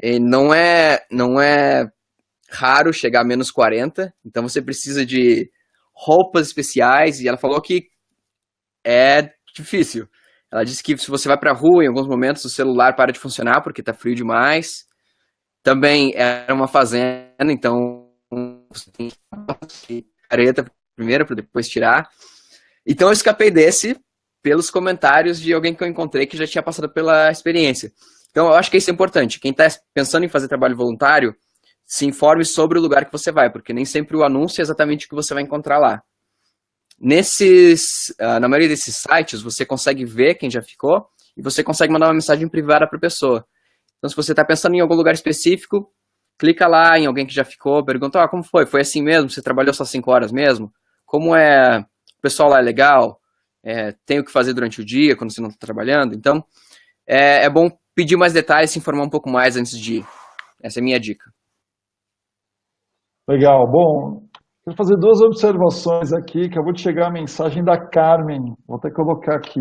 E não é raro chegar a menos 40, então você precisa de roupas especiais, e ela falou que é difícil. Ela disse que se você vai pra rua, em alguns momentos o celular para de funcionar porque tá frio demais. Também era uma fazenda, então você tem que careta primeiro para depois tirar. Então eu escapei desse pelos comentários de alguém que eu encontrei que já tinha passado pela experiência. Então eu acho que isso é importante. Quem está pensando em fazer trabalho voluntário, se informe sobre o lugar que você vai, porque nem sempre o anúncio é exatamente o que você vai encontrar lá. Na maioria desses sites, você consegue ver quem já ficou e você consegue mandar uma mensagem privada para a pessoa. Então, se você está pensando em algum lugar específico, clica lá em alguém que já ficou, pergunta, como foi? Foi assim mesmo? Você trabalhou só 5 horas mesmo? Como é? O pessoal lá é legal? Tem o que fazer durante o dia, quando você não está trabalhando? Então, é bom pedir mais detalhes, se informar um pouco mais antes de ir. Essa é a minha dica. Legal. Bom, quero fazer 2 observações aqui. Acabou de chegar a mensagem da Carmen. Vou até colocar aqui.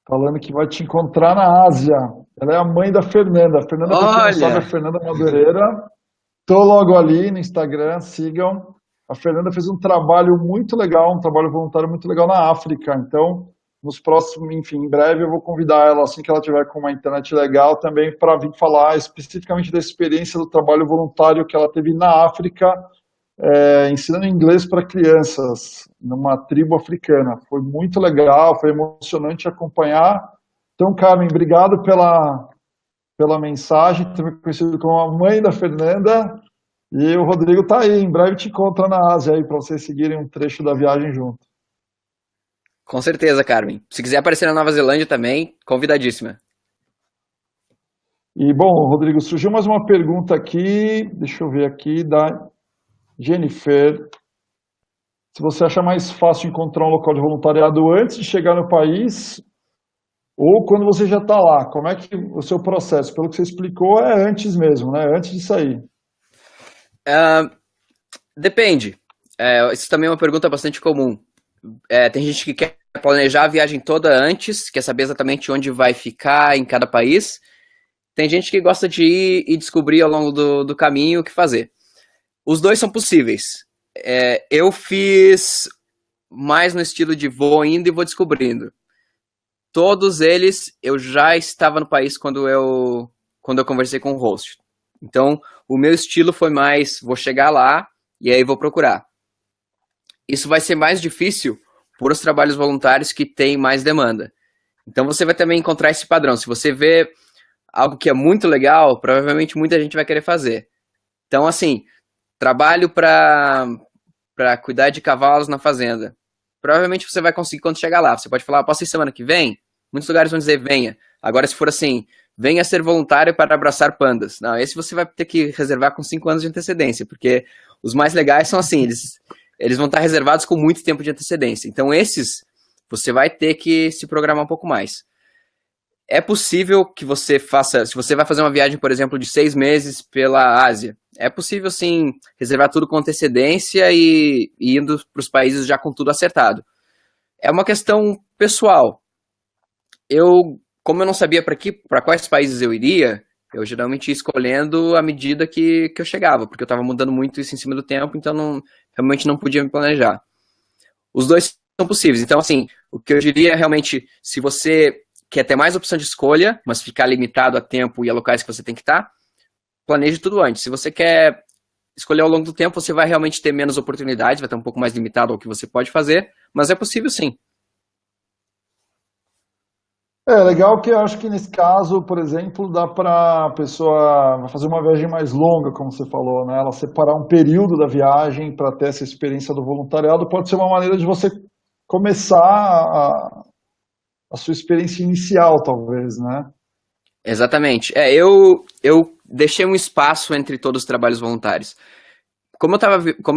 Falando que vai te encontrar na Ásia. Ela é a mãe da Fernanda. A Fernanda, para quem não sabe, é a Fernanda Madureira. Tô logo ali no Instagram, sigam. A Fernanda fez um trabalho muito legal, um trabalho voluntário muito legal na África. Então, nos próximos, enfim, em breve eu vou convidar ela, assim que ela tiver com uma internet legal, também para vir falar especificamente da experiência do trabalho voluntário que ela teve na África, ensinando inglês para crianças, numa tribo africana. Foi muito legal, foi emocionante acompanhar. Então, Carmen, obrigado pela mensagem, também conhecido como a mãe da Fernanda. E o Rodrigo tá aí, em breve te encontra na Ásia aí, para vocês seguirem um trecho da viagem junto. Com certeza, Carmen. Se quiser aparecer na Nova Zelândia também, convidadíssima. E, bom, Rodrigo, surgiu mais uma pergunta aqui, deixa eu ver aqui, da Jennifer. Se você acha mais fácil encontrar um local de voluntariado antes de chegar no país ou quando você já está lá, como é que o seu processo? Pelo que você explicou, é antes mesmo, né? Antes de sair. Depende. Isso também é uma pergunta bastante comum. Tem gente que quer planejar a viagem toda antes, quer saber exatamente onde vai ficar em cada país. Tem gente que gosta de ir e descobrir ao longo do caminho o que fazer. Os dois são possíveis. Eu fiz mais no estilo de vou indo e vou descobrindo. Todos eles, eu já estava no país quando eu conversei com o host. Então, o meu estilo foi mais, vou chegar lá e aí vou procurar. Isso vai ser mais difícil por os trabalhos voluntários que têm mais demanda. Então, você vai também encontrar esse padrão. Se você vê algo que é muito legal, provavelmente muita gente vai querer fazer. Então, assim, trabalho para cuidar de cavalos na fazenda. Provavelmente você vai conseguir quando chegar lá. Você pode falar, posso ir semana que vem? Muitos lugares vão dizer, venha. Agora, se for assim, venha ser voluntário para abraçar pandas. Não, esse você vai ter que reservar com 5 anos de antecedência, porque os mais legais são assim, eles vão estar reservados com muito tempo de antecedência. Então, esses, você vai ter que se programar um pouco mais. É possível que você faça, se você vai fazer uma viagem, por exemplo, de 6 meses pela Ásia, é possível, sim, reservar tudo com antecedência e indo para os países já com tudo acertado. É uma questão pessoal. Como eu não sabia para quais países eu iria, eu geralmente ia escolhendo à medida que eu chegava, porque eu estava mudando muito isso em cima do tempo, então realmente não podia me planejar. Os dois são possíveis. Então, assim, o que eu diria é realmente, se você quer ter mais opção de escolha, mas ficar limitado a tempo e a locais que você tem que estar, planeje tudo antes. Se você quer escolher ao longo do tempo, você vai realmente ter menos oportunidades, vai estar um pouco mais limitado ao que você pode fazer, mas é possível sim. Legal que eu acho que nesse caso, por exemplo, dá para a pessoa fazer uma viagem mais longa, como você falou, né? Ela separar um período da viagem para ter essa experiência do voluntariado, pode ser uma maneira de você começar a sua experiência inicial, talvez, né? Exatamente. Eu deixei um espaço entre todos os trabalhos voluntários. Como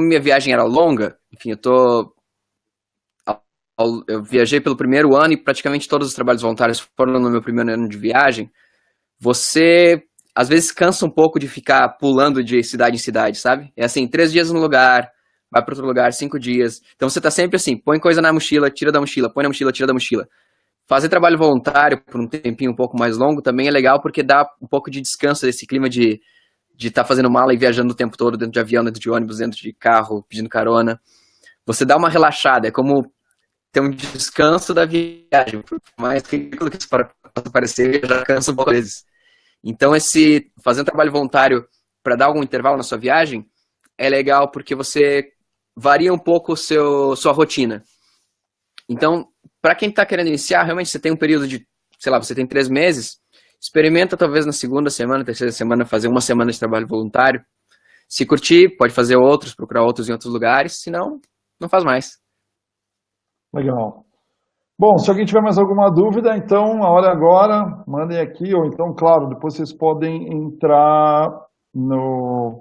minha viagem era longa, enfim, eu viajei pelo primeiro ano e praticamente todos os trabalhos voluntários foram no meu primeiro ano de viagem. Você, às vezes, cansa um pouco de ficar pulando de cidade em cidade, sabe? É assim, 3 dias num lugar, vai para outro lugar, 5 dias. Então você tá sempre assim, põe coisa na mochila, tira da mochila, põe na mochila, tira da mochila. Fazer trabalho voluntário por um tempinho um pouco mais longo também é legal, porque dá um pouco de descanso desse clima de estar fazendo mala e viajando o tempo todo, dentro de avião, dentro de ônibus, dentro de carro, pedindo carona. Você dá uma relaxada, é como ter um descanso da viagem, por mais ridículo que isso possa parecer, já cansa um pouco às vezes. Então, fazer um trabalho voluntário para dar algum intervalo na sua viagem é legal porque você varia um pouco sua rotina. Então, para quem está querendo iniciar, realmente você tem um período de, sei lá, você tem 3 meses, experimenta talvez na segunda semana, terceira semana, fazer 1 semana de trabalho voluntário. Se curtir, pode fazer outros, procurar outros em outros lugares, se não, não faz mais. Legal. Bom, se alguém tiver mais alguma dúvida, então a hora é agora, mandem aqui, ou então, claro, depois vocês podem entrar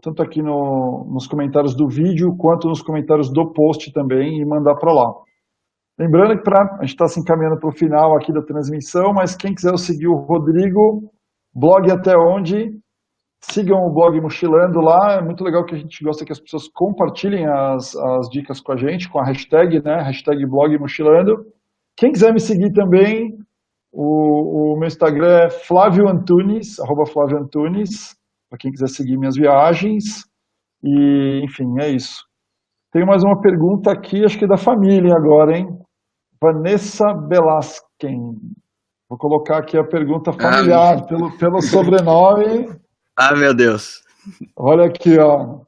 tanto aqui nos comentários do vídeo, quanto nos comentários do post também e mandar para lá. Lembrando que a gente está se encaminhando para o final aqui da transmissão, mas quem quiser seguir o Rodrigo, blog até onde, sigam o blog Mochilando lá, é muito legal que a gente gosta que as pessoas compartilhem as dicas com a gente, com a hashtag, né, hashtag blog Mochilando. Quem quiser me seguir também, o meu Instagram é Flávio Antunes, @Flávio Antunes, para quem quiser seguir minhas viagens, e enfim, é isso. Tenho mais uma pergunta aqui, acho que é da família agora, hein? Vanessa Belasquen. Vou colocar aqui a pergunta familiar pelo sobrenome. Ah, meu Deus. Olha aqui, ó.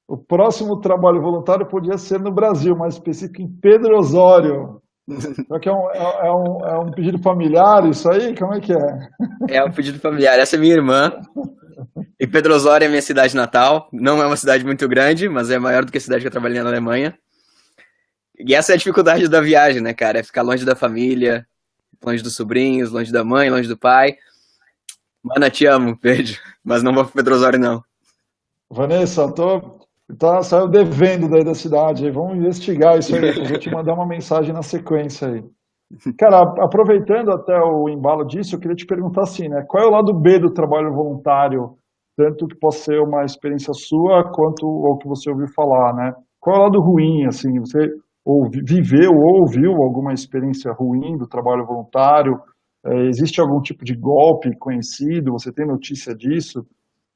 O próximo trabalho voluntário podia ser no Brasil, mais específico em Pedro Osório. Será que é um pedido familiar isso aí? Como é que é? É um pedido familiar. Essa é minha irmã. E Pedro Osório é minha cidade natal. Não é uma cidade muito grande, mas é maior do que a cidade que eu trabalhei na Alemanha. E essa é a dificuldade da viagem, né, cara? É ficar longe da família, longe dos sobrinhos, longe da mãe, longe do pai. Mana, te amo, beijo. Mas não vou pro Pedro Osório, não. Vanessa, saiu devendo daí da cidade. Aí. Vamos investigar isso aí. Depois vou te mandar uma mensagem na sequência aí. Cara, aproveitando até o embalo disso, eu queria te perguntar assim, né? Qual é o lado B do trabalho voluntário? Tanto que possa ser uma experiência sua, quanto o que você ouviu falar, né? Qual é o lado ruim, assim? Você viveu ou ouviu alguma experiência ruim do trabalho voluntário? Existe algum tipo de golpe conhecido? Você tem notícia disso?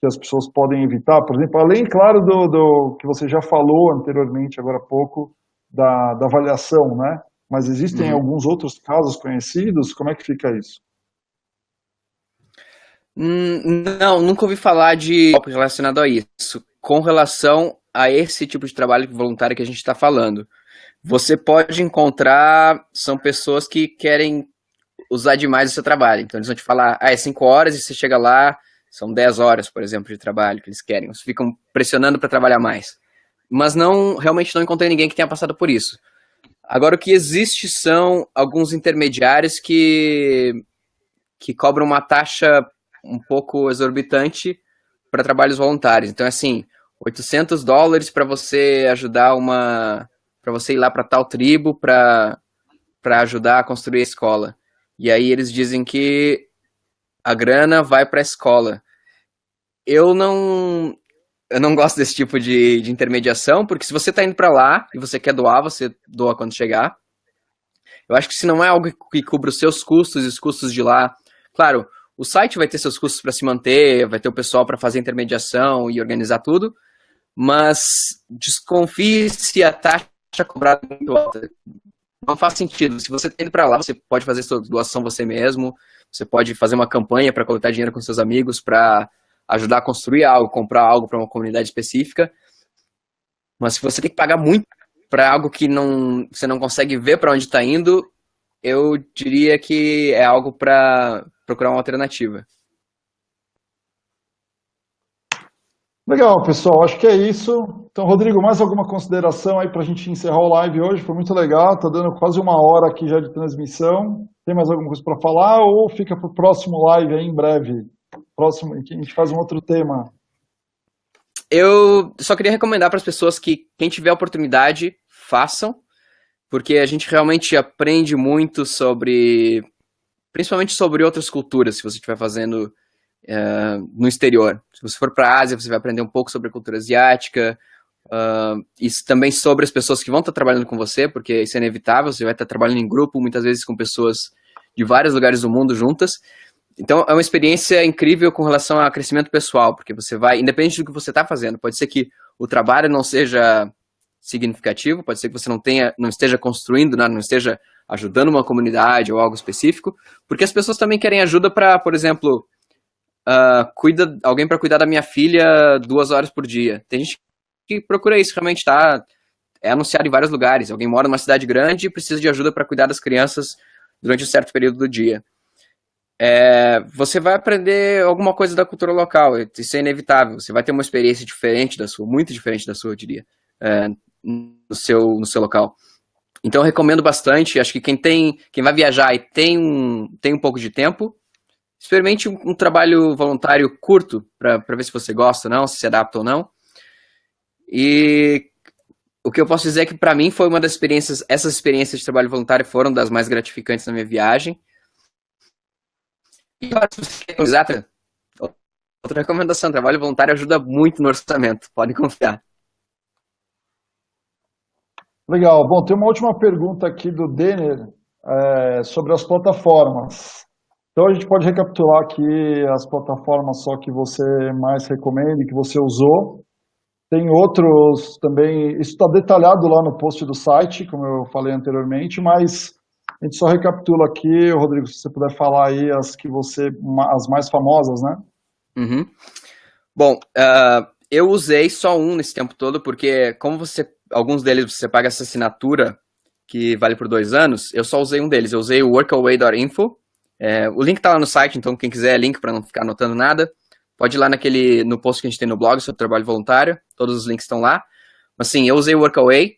Que as pessoas podem evitar? Por exemplo, além, claro, do que você já falou anteriormente, agora há pouco, da avaliação, né? Mas existem Uhum. alguns outros casos conhecidos? Como é que fica isso? Não, nunca ouvi falar de golpe relacionado a isso. Com relação a esse tipo de trabalho voluntário que a gente está falando. Você pode encontrar, são pessoas que querem usar demais o seu trabalho. Então eles vão te falar, é 5 horas e você chega lá, são 10 horas, por exemplo, de trabalho que eles querem. Eles ficam pressionando para trabalhar mais. Mas realmente não encontrei ninguém que tenha passado por isso. Agora, o que existe são alguns intermediários que cobram uma taxa um pouco exorbitante para trabalhos voluntários. Então, assim, $800 para você ajudar para você ir lá para tal tribo para ajudar a construir a escola. E aí eles dizem que a grana vai para a escola. Eu não eu não gosto desse tipo de intermediação, porque se você está indo para lá e você quer doar, você doa quando chegar. Eu acho que se não é algo que cubra os seus custos e os custos de lá, claro, o site vai ter seus custos para se manter, vai ter o pessoal para fazer intermediação e organizar tudo, mas desconfie se a taxa cobrada é muito alta. Não faz sentido. Se você está indo para lá, você pode fazer sua doação você mesmo, você pode fazer uma campanha para coletar dinheiro com seus amigos para ajudar a construir algo, comprar algo para uma comunidade específica. Mas se você tem que pagar muito para algo que você não consegue ver para onde está indo, eu diria que é algo para procurar uma alternativa. Legal, pessoal. Acho que é isso. Então, Rodrigo, mais alguma consideração aí para a gente encerrar o live hoje? Foi muito legal. Tá dando quase 1 hora aqui já de transmissão. Tem mais alguma coisa para falar ou fica para o próximo live aí em breve? Próximo, que a gente faz um outro tema. Eu só queria recomendar para as pessoas que, quem tiver oportunidade, façam, porque a gente realmente aprende muito principalmente sobre outras culturas, se você estiver fazendo no exterior. Se você for para a Ásia, você vai aprender um pouco sobre a cultura asiática, e também sobre as pessoas que vão estar trabalhando com você, porque isso é inevitável, você vai estar trabalhando em grupo, muitas vezes com pessoas de vários lugares do mundo juntas. Então, é uma experiência incrível com relação a crescimento pessoal, porque você vai, independente do que você está fazendo, pode ser que o trabalho não seja significativo, pode ser que você não esteja construindo nada, não esteja ajudando uma comunidade ou algo específico, porque as pessoas também querem ajuda para, por exemplo, alguém para cuidar da minha filha 2 horas por dia. Tem gente que procura isso, realmente é anunciado em vários lugares. Alguém mora numa cidade grande e precisa de ajuda para cuidar das crianças durante um certo período do dia. Você vai aprender alguma coisa da cultura local, isso é inevitável. Você vai ter uma experiência diferente da sua, muito diferente da sua, eu diria, no seu local. Então eu recomendo bastante. Acho que quem vai viajar e tem um pouco de tempo, experimente um trabalho voluntário curto para ver se você gosta ou não, se adapta ou não. E o que eu posso dizer é que para mim foi uma das experiências, essas experiências de trabalho voluntário foram das mais gratificantes na minha viagem. E se você quer exata, outra recomendação, trabalho voluntário ajuda muito no orçamento, pode confiar. Legal. Bom, tem uma última pergunta aqui do Denner sobre as plataformas. Então a gente pode recapitular aqui as plataformas só que você mais recomenda e que você usou. Tem outros também, isso está detalhado lá no post do site, como eu falei anteriormente, mas a gente só recapitula aqui, Rodrigo, se você puder falar aí as mais famosas, né? Uhum. Bom, eu usei só um nesse tempo todo, porque como alguns deles você paga essa assinatura, que vale por 2 anos, eu só usei um deles. Eu usei o workaway.info. O link tá lá no site, então quem quiser link para não ficar anotando nada, pode ir lá no post que a gente tem no blog sobre trabalho voluntário. Todos os links estão lá. Mas sim, eu usei o Workaway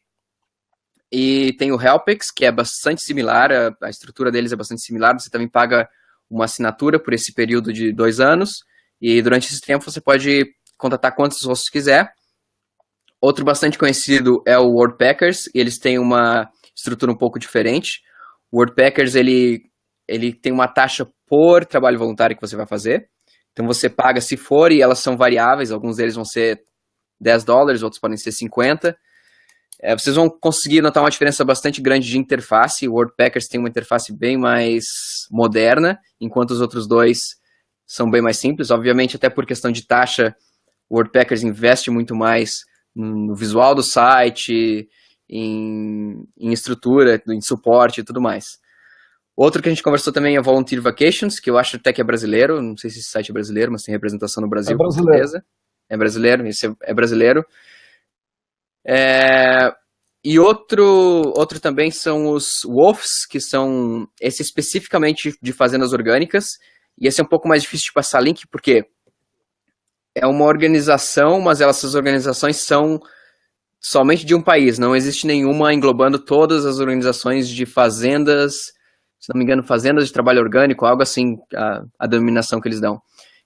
e tem o Helpix, que é bastante similar, a estrutura deles é bastante similar. Você também paga uma assinatura por esse período de 2 anos e durante esse tempo você pode contratar quantos rostos quiser. Outro bastante conhecido é o Worldpackers, e eles têm uma estrutura um pouco diferente. O Worldpackers, ele tem uma taxa por trabalho voluntário que você vai fazer. Então você paga se for, e elas são variáveis, alguns deles vão ser $10, outros podem ser 50. Vocês vão conseguir notar uma diferença bastante grande de interface. O Worldpackers tem uma interface bem mais moderna, enquanto os outros dois são bem mais simples. Obviamente, até por questão de taxa, o Worldpackers investe muito mais no visual do site, em estrutura, em suporte e tudo mais. Outro que a gente conversou também é Volunteer Vacations, que eu acho até que é brasileiro. Não sei se esse site é brasileiro, mas tem representação no Brasil, com certeza. É brasileiro, esse é brasileiro. E outro também são os WOFs, que são esse especificamente de fazendas orgânicas. E esse é um pouco mais difícil de passar link, porque é uma organização, mas essas organizações são somente de um país. Não existe nenhuma englobando todas as organizações de fazendas, se não me engano, fazendas de trabalho orgânico, algo assim, a denominação que eles dão.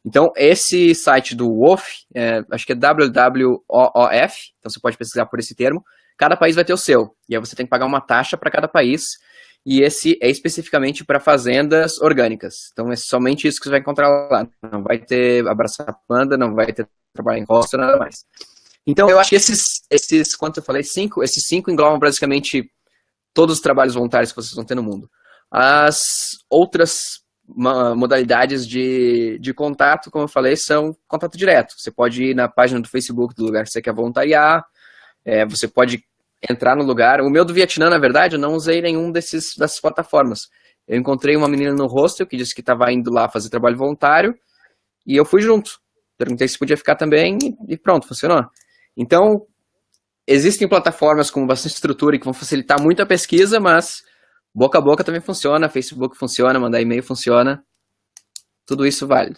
Então, esse site do WOF, acho que é WWOF, então você pode pesquisar por esse termo, cada país vai ter o seu, e aí você tem que pagar uma taxa para cada país, e esse é especificamente para fazendas orgânicas. Então, é somente isso que você vai encontrar lá. Não vai ter abraçar panda, não vai ter trabalho em roça, nada mais. Então, eu acho que esses quanto eu falei, esses 5 englobam basicamente todos os trabalhos voluntários que vocês vão ter no mundo. As outras modalidades de contato, como eu falei, são contato direto. Você pode ir na página do Facebook do lugar que você quer voluntariar, você pode entrar no lugar. O meu do Vietnã, na verdade, eu não usei nenhum dessas plataformas. Eu encontrei uma menina no hostel que disse que estava indo lá fazer trabalho voluntário, e eu fui junto. Perguntei se podia ficar também, e pronto, funcionou. Então, existem plataformas com bastante estrutura e que vão facilitar muito a pesquisa, mas boca a boca também funciona, Facebook funciona, mandar e-mail funciona. Tudo isso vale.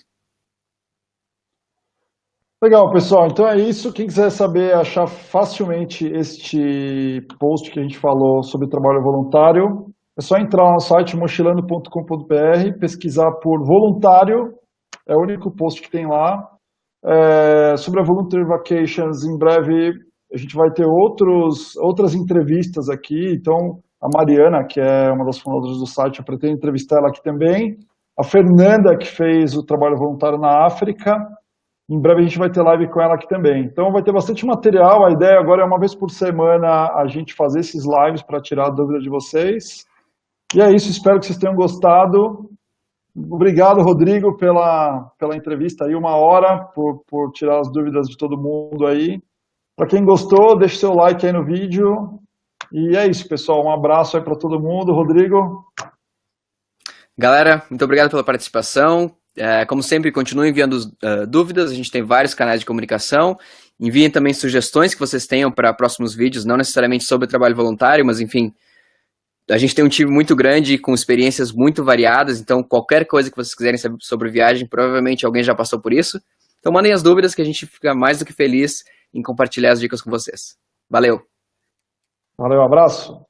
Legal, pessoal. Então é isso. Quem quiser saber, achar facilmente este post que a gente falou sobre trabalho voluntário, é só entrar no site mochilando.com.br, pesquisar por voluntário, é o único post que tem lá. Sobre a Volunteer Vacations, em breve a gente vai ter outras entrevistas aqui. Então, a Mariana, que é uma das fundadoras do site, eu pretendo entrevistar ela aqui também. A Fernanda, que fez o trabalho voluntário na África. Em breve a gente vai ter live com ela aqui também. Então vai ter bastante material. A ideia agora é uma vez por semana a gente fazer esses lives para tirar a dúvida de vocês. E é isso, espero que vocês tenham gostado. Obrigado, Rodrigo, pela entrevista aí, 1 hora, por tirar as dúvidas de todo mundo aí. Para quem gostou, deixe seu like aí no vídeo. E é isso, pessoal. Um abraço aí para todo mundo. Rodrigo. Galera, muito obrigado pela participação. Como sempre, continuem enviando dúvidas. A gente tem vários canais de comunicação. Enviem também sugestões que vocês tenham para próximos vídeos, não necessariamente sobre trabalho voluntário, mas enfim, a gente tem um time muito grande com experiências muito variadas, então qualquer coisa que vocês quiserem saber sobre viagem, provavelmente alguém já passou por isso. Então mandem as dúvidas que a gente fica mais do que feliz em compartilhar as dicas com vocês. Valeu! Valeu, abraço!